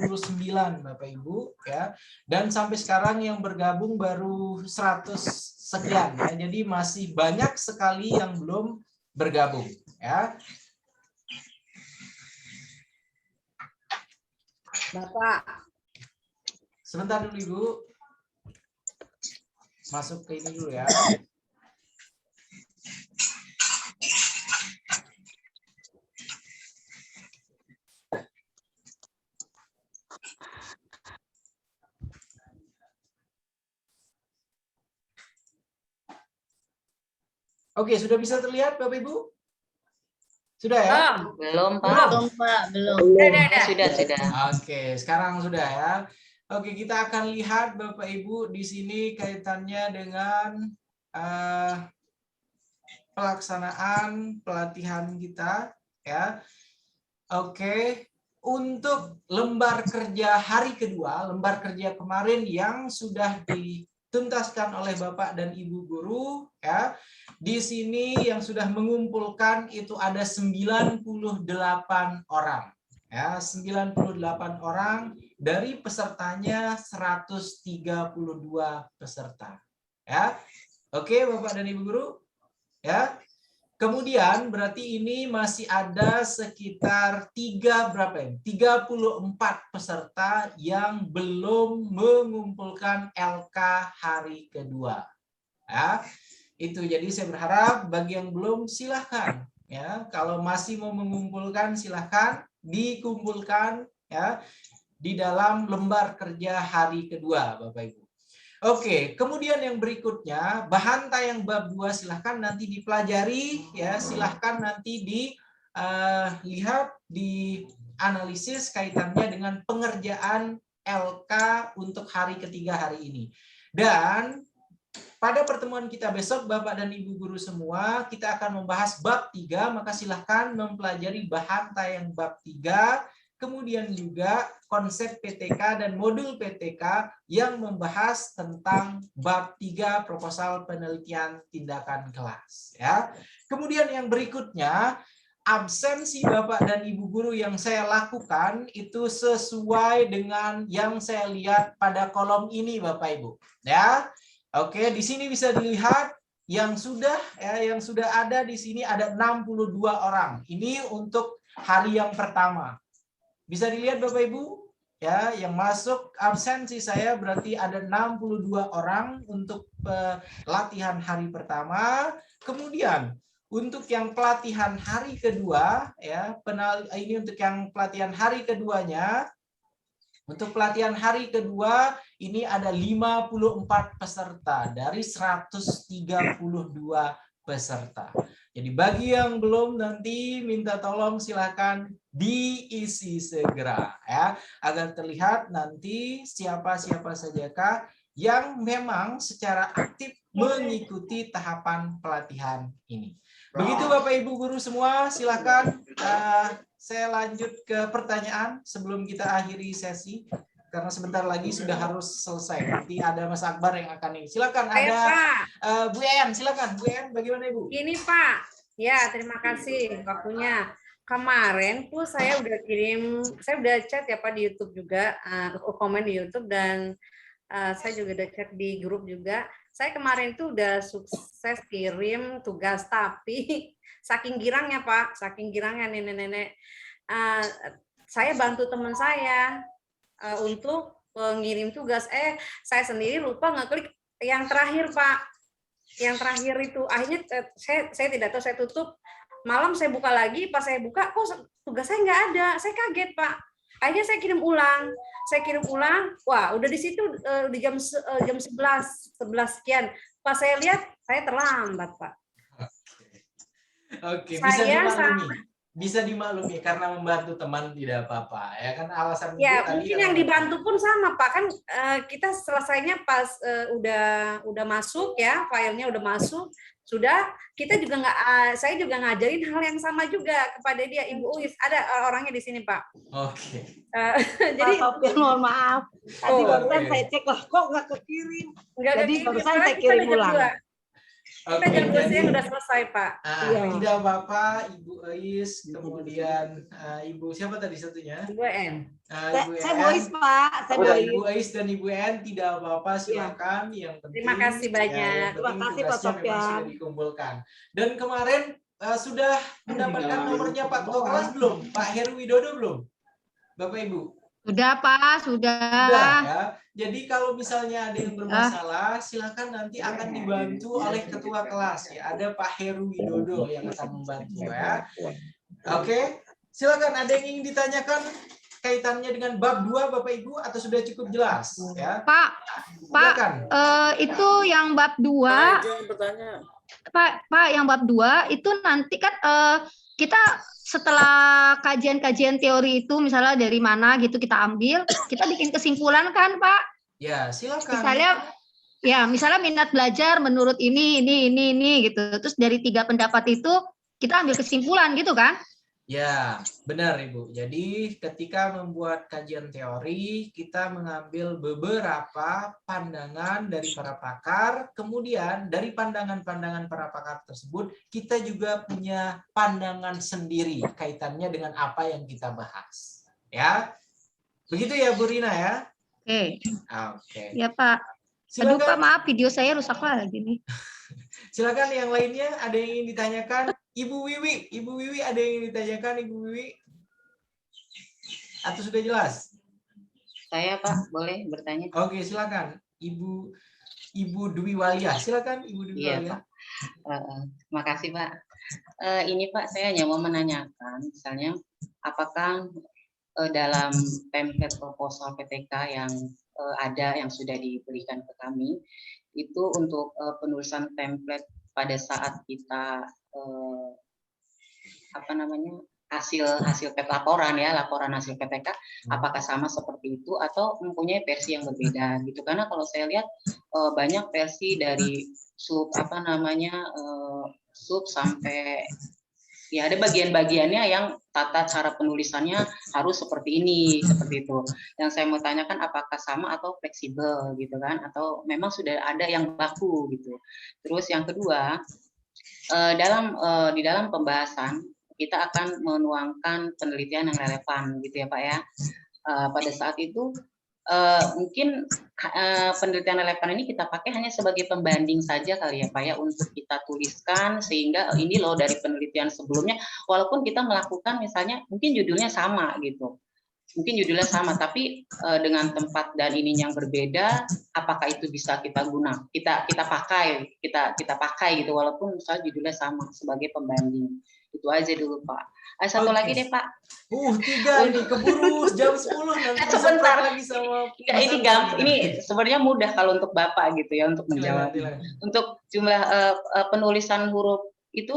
Bapak Ibu ya. Dan sampai sekarang yang bergabung baru 100 sekian ya. Jadi masih banyak sekali yang belum bergabung ya. Bapak. Sebentar dulu Ibu. Masuk ke ini dulu ya. Oke, sudah bisa terlihat Bapak Ibu? Sudah ya? Belum, Pak. Belum, Pak. Belum. Sudah. Oke, sekarang sudah ya. Oke, kita akan lihat Bapak Ibu di sini kaitannya dengan pelaksanaan pelatihan kita ya. Oke, untuk lembar kerja hari kedua, lembar kerja kemarin yang sudah dituntaskan oleh Bapak dan Ibu guru ya. Di sini yang sudah mengumpulkan itu ada 98 orang. Ya, 98 orang dari pesertanya 132 peserta. Ya. Oke, Bapak dan Ibu guru. Ya. Kemudian berarti ini masih ada sekitar 34 peserta yang belum mengumpulkan LK hari kedua. Ya, itu jadi saya berharap bagi yang belum silahkan ya, kalau masih mau mengumpulkan silahkan dikumpulkan ya di dalam lembar kerja hari kedua, Bapak Ibu. Oke, kemudian yang berikutnya bahan tayang bab 2 silahkan nanti dipelajari ya, silahkan nanti dilihat, dianalisis kaitannya dengan pengerjaan LK untuk hari ketiga hari ini. Dan pada pertemuan kita besok Bapak dan Ibu guru semua kita akan membahas bab 3, maka silahkan mempelajari bahan tayang bab 3. Kemudian juga konsep PTK dan modul PTK yang membahas tentang bab 3 proposal penelitian tindakan kelas ya. Kemudian yang berikutnya absensi Bapak dan Ibu guru yang saya lakukan itu sesuai dengan yang saya lihat pada kolom ini Bapak Ibu ya. Oke, di sini bisa dilihat yang sudah ada di sini ada 62 orang. Ini untuk hari yang pertama. Bisa dilihat Bapak Ibu ya, yang masuk absensi saya berarti ada 62 orang untuk pelatihan hari pertama. Kemudian untuk yang pelatihan hari kedua ya, ini untuk yang pelatihan hari keduanya. Untuk pelatihan hari kedua ini ada 54 peserta dari 132 peserta. Jadi bagi yang belum nanti minta tolong silakan diisi segera ya, agar terlihat nanti siapa sajakah yang memang secara aktif mengikuti tahapan pelatihan ini. Begitu Bapak Ibu guru semua, silakan saya lanjut ke pertanyaan sebelum kita akhiri sesi. Karena sebentar lagi sudah harus selesai. Nanti ada Mas Akbar yang akan ini. Silakan ada Bu En, silakan Bu En, bagaimana Ibu? Ini Pak, ya terima kasih waktunya. Kemarin tuh saya udah chat ya Pak di YouTube juga, komen di YouTube dan saya juga udah chat di grup juga. Saya kemarin tuh udah sukses kirim tugas tapi saking girangnya Pak, saking girangnya nenek-nenek, saya bantu teman saya untuk mengirim tugas. Saya sendiri lupa ngeklik yang terakhir Pak, yang terakhir itu. Akhirnya saya tidak tahu, saya tutup. Malam saya buka lagi, pas saya buka kok tugas saya nggak ada. Saya kaget Pak. Akhirnya saya kirim ulang. Wah udah di situ di jam 11 sekian. Pas saya lihat saya terlambat Pak. Oke, bisa dimaklumi. Bisa dimaklumi karena membantu teman tidak apa-apa ya kan, alasan ya mungkin yang dibantu pun sama Pak kan, kita selesainya pas udah masuk ya, filenya udah masuk, sudah kita juga saya juga ngajarin hal yang sama juga kepada dia. Ibu Uis ada orangnya di sini Pak. Oke. Jadi mohon maaf tadi barusan saya cek lah kok nggak kekirim, jadi barusan saya kirim ulang. Kita jam 2 siang udah selesai Pak. Tidak apa-apa Ibu Ais, kemudian Ibu siapa tadi satunya? Ibu En. Saya Bu Ais Pak. Ibu Ais dan Ibu En tidak apa-apa, silakan. Yang penting, terima kasih banyak. Terima kasih Pak Sofyan. Sudah dikumpulkan. Dan kemarin sudah mendapatkan nomornya Pak Ketua Kelas belum? Pak Heru Widodo belum? Bapak Ibu? Sudah Pak, sudah. Ya. Jadi kalau misalnya ada yang bermasalah, silakan nanti akan dibantu oleh ketua kelas ya. Ada Pak Heru Widodo yang akan membantu ya. Oke, silakan ada yang ingin ditanyakan kaitannya dengan bab 2 Bapak Ibu atau sudah cukup jelas ya? Pak, itu yang bab 2. Pak, yang bab 2 itu nanti kan kita setelah kajian-kajian teori itu misalnya dari mana gitu kita ambil, kita bikin kesimpulan kan Pak? Ya, silakan. Misalnya minat belajar menurut ini gitu. Terus dari 3 pendapat itu kita ambil kesimpulan gitu kan? Ya, benar Ibu. Jadi ketika membuat kajian teori, kita mengambil beberapa pandangan dari para pakar, kemudian dari pandangan-pandangan para pakar tersebut, kita juga punya pandangan sendiri kaitannya dengan apa yang kita bahas. Ya, begitu ya Bu Rina ya? Oke. Oke. Ya Pak. Aduh Pak, maaf video saya rusak lagi nih. Silakan yang lainnya, ada yang ingin ditanyakan? Ibu Wiwi ada yang ingin ditanyakan Ibu Wiwi? Atau sudah jelas? Saya Pak, boleh bertanya? Oke, silakan. Ibu Dwi Walia, silakan Ibu Dwi Walia. Iya Pak. Terima kasih Pak. Ini Pak, saya hanya mau menanyakan, misalnya apakah dalam template proposal PTK yang ada yang sudah diberikan ke kami, itu untuk penulisan template pada saat kita hasil laporan ya, laporan hasil PTK, apakah sama seperti itu atau mempunyai versi yang berbeda gitu? Karena kalau saya lihat banyak versi dari sub sampai ya ada bagian-bagiannya yang tata cara penulisannya harus seperti ini, seperti itu. Yang saya mau tanyakan apakah sama atau fleksibel gitu kan, atau memang sudah ada yang baku gitu. Terus yang kedua, di dalam pembahasan kita akan menuangkan penelitian yang relevan gitu ya Pak ya. Pada saat itu mungkin penelitian relevan ini kita pakai hanya sebagai pembanding saja kali ya Pak ya, untuk kita tuliskan sehingga ini loh dari penelitian sebelumnya, walaupun kita melakukan misalnya mungkin judulnya sama gitu, tapi dengan tempat dan ininya yang berbeda, apakah itu bisa kita pakai gitu, walaupun misalnya judulnya sama sebagai pembanding. Itu aja dulu Pak. Satu lagi deh Pak. 3 ini keburu jam 10 nanti sebentar lagi sama ini sebenarnya mudah kalau untuk Bapak gitu ya untuk menjawab. Untuk jumlah penulisan huruf itu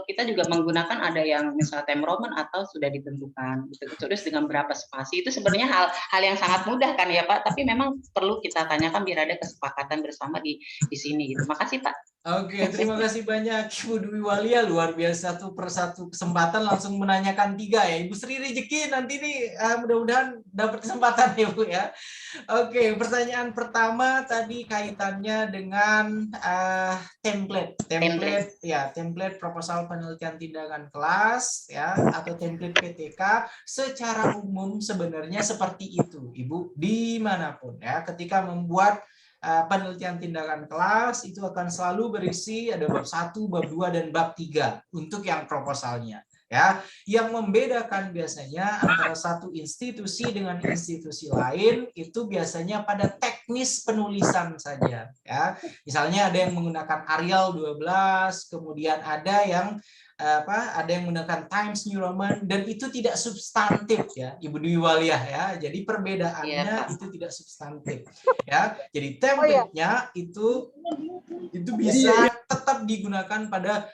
kita juga menggunakan ada yang misalnya time Roman atau sudah ditentukan gitu. Terus dengan berapa spasi itu sebenarnya hal yang sangat mudah kan ya Pak, tapi memang perlu kita tanyakan biar ada kesepakatan bersama di sini gitu. Makasih Pak. Oke, terima kasih banyak Ibu Dwi Walia, luar biasa tuh, per satu kesempatan langsung menanyakan 3 ya. Ibu Sri Rejeki nanti nih mudah-mudahan dapat kesempatan ya Bu ya. Oke, pertanyaan pertama tadi kaitannya dengan template ya, template proposal penelitian tindakan kelas ya, atau template PTK secara umum sebenarnya seperti itu Ibu, dimanapun ya, ketika membuat penelitian tindakan kelas itu akan selalu berisi ada bab 1, bab 2 dan bab 3 untuk yang proposalnya ya. Yang membedakan biasanya antara satu institusi dengan institusi lain itu biasanya pada teknis penulisan saja ya. Misalnya ada yang menggunakan Arial 12, kemudian ada yang menggunakan Times New Roman, dan itu tidak substantif ya Ibu Dwi Walia ya. Jadi perbedaannya itu tidak substantif ya. Jadi template-nya itu bisa tetap digunakan pada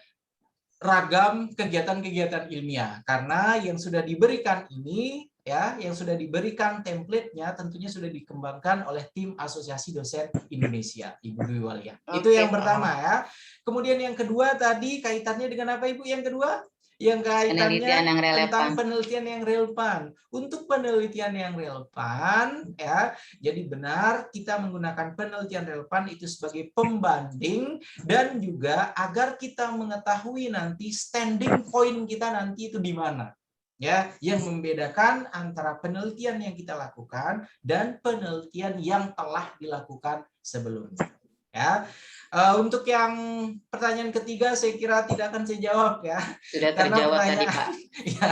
ragam kegiatan-kegiatan ilmiah, karena yang sudah diberikan ini ya, yang sudah diberikan template-nya tentunya sudah dikembangkan oleh tim Asosiasi Dosen Indonesia Ibu Dwi Walia. Itu yang pertama ya. Kemudian yang kedua tadi kaitannya dengan apa Ibu? Yang kedua yang kaitannya tentang penelitian yang relevan. Untuk penelitian yang relevan ya, jadi benar kita menggunakan penelitian relevan itu sebagai pembanding, dan juga agar kita mengetahui nanti standing point kita nanti itu di mana ya, yang membedakan antara penelitian yang kita lakukan dan penelitian yang telah dilakukan sebelumnya ya. Untuk yang pertanyaan ketiga saya kira tidak akan saya jawab ya. Sudah terjawab tadi Pak. Ya,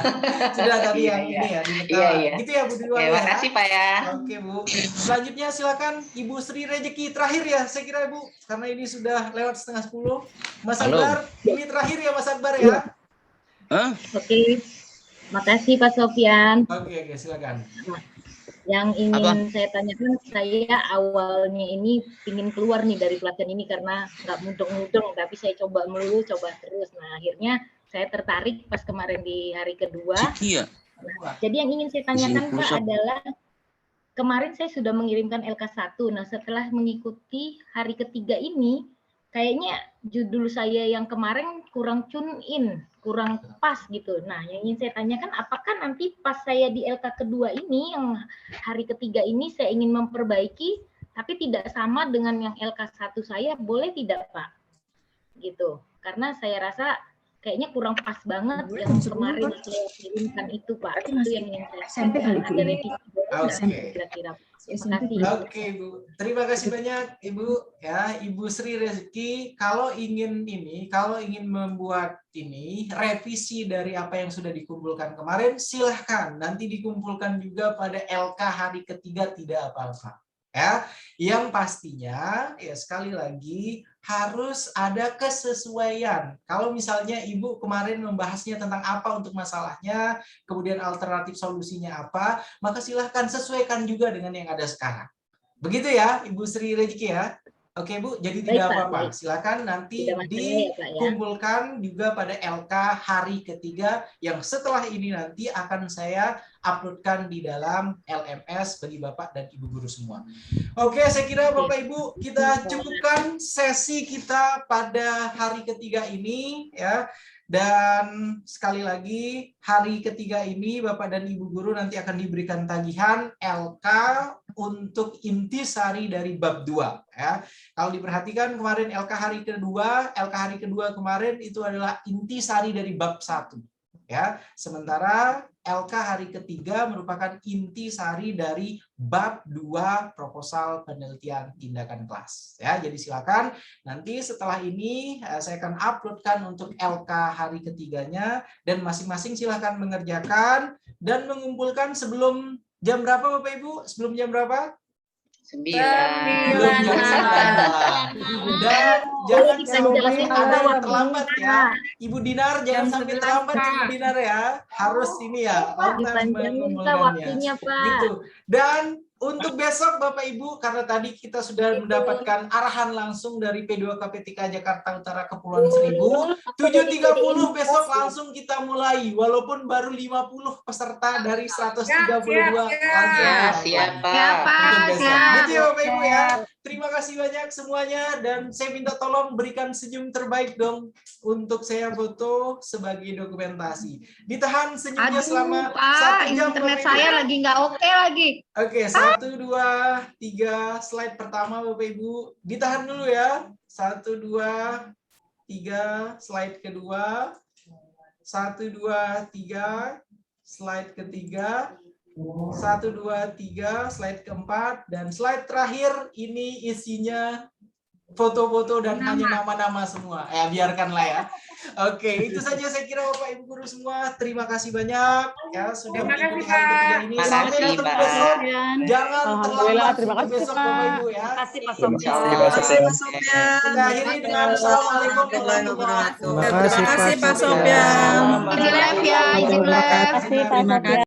sudah tadi yang ini ya. Gitu ya Bu Dwi Walia. Terima kasih Pak ya. Oke Bu. Selanjutnya silakan Ibu Sri Rejeki terakhir ya saya kira Bu, karena ini sudah lewat 9:30. Mas Akbar, ini terakhir ya Mas Akbar ya. Oke. Makasih Pak Sofyan. Oke, silakan. Yang ingin saya tanyakan, saya awalnya ini ingin keluar nih dari pelatihan ini karena nggak mudeng-mudeng, tapi saya coba terus. Nah akhirnya saya tertarik pas kemarin di hari kedua. Nah, jadi yang ingin saya tanyakan Pak adalah, kemarin saya sudah mengirimkan LK1. Nah setelah mengikuti hari ketiga ini, kayaknya judul saya yang kemarin kurang tune in, kurang pas gitu. Nah, yang ingin saya tanyakan, apakah nanti pas saya di LK kedua ini, yang hari ketiga ini saya ingin memperbaiki, tapi tidak sama dengan yang LK1 saya, boleh tidak Pak? Gitu. Karena saya rasa kayaknya kurang pas banget yang kemarin saya kirimkan itu Pak. Itu yang ingin saya tanyakan. Ada revisi kira-kira. Terima kasih. Oke, Bu. Terima kasih banyak Ibu ya, Ibu Sri Rezeki. Kalau ingin membuat ini revisi dari apa yang sudah dikumpulkan kemarin, silahkan nanti dikumpulkan juga pada LK hari ketiga, tidak apa-apa. Ya, yang pastinya ya sekali lagi harus ada kesesuaian. Kalau misalnya Ibu kemarin membahasnya tentang apa untuk masalahnya, kemudian alternatif solusinya apa, maka silahkan sesuaikan juga dengan yang ada sekarang. Begitu ya, Ibu Sri Rezeki ya. Oke Bu, jadi tidak apa-apa. Silakan nanti dikumpulkan juga pada LK hari ketiga yang setelah ini nanti akan saya uploadkan di dalam LMS bagi Bapak dan Ibu guru semua. Oke, saya kira Bapak Ibu kita cukupkan sesi kita pada hari ketiga ini ya. Dan sekali lagi hari ketiga ini Bapak dan Ibu guru nanti akan diberikan tagihan LK untuk intisari dari bab 2 ya. Kalau diperhatikan kemarin LK hari kedua kemarin itu adalah intisari dari bab 1 ya. Sementara LK hari ketiga merupakan intisari dari bab 2 proposal penelitian tindakan kelas ya. Jadi silakan nanti setelah ini saya akan uploadkan untuk LK hari ketiganya dan masing-masing silakan mengerjakan dan mengumpulkan sebelum jam berapa Bapak Ibu? Sebelum jam berapa? 9. Dan jangan sampai ada yang terlambat ya. Ibu Dinar jangan sampai terlambat Ibu Dinar ya. Harus ini ya. Waktunya Pak. Gitu. Dan untuk besok Bapak Ibu, karena tadi kita sudah mendapatkan arahan langsung dari P2KP3 Jakarta Utara Kepulauan Seribu, 7.30 besok langsung kita mulai, walaupun baru 50 peserta dari 132. Siap, Pak. Gitu ya Bapak Ibu ya. Terima kasih banyak semuanya dan saya minta tolong berikan senyum terbaik dong untuk saya foto sebagai dokumentasi. Ditahan senyumnya selama 1 jam. Internet saya lagi nggak oke lagi. Oke, 1, 2, 3 slide pertama Bapak Ibu. Ditahan dulu ya. 1, 2, 3 slide kedua. 1, 2, 3 slide ketiga. 1, 2, 3 slide keempat dan slide terakhir ini isinya foto-foto dan hanya nama-nama semua. Ya biarkanlah ya. Oke, itu saja saya kira Bapak Ibu guru semua. Terima kasih banyak ya sudah mengikuti hari ketiga ini. Sampai ketemu besok. Jangan terlambat untuk besok Bapak Ibu ya. Terima kasih Pak Sofyan. Kita akhiri dengan assalamualaikum warahmatullahi wabarakatuh. Terima kasih Pak Sofyan. Terima kasih Pak Sofyan.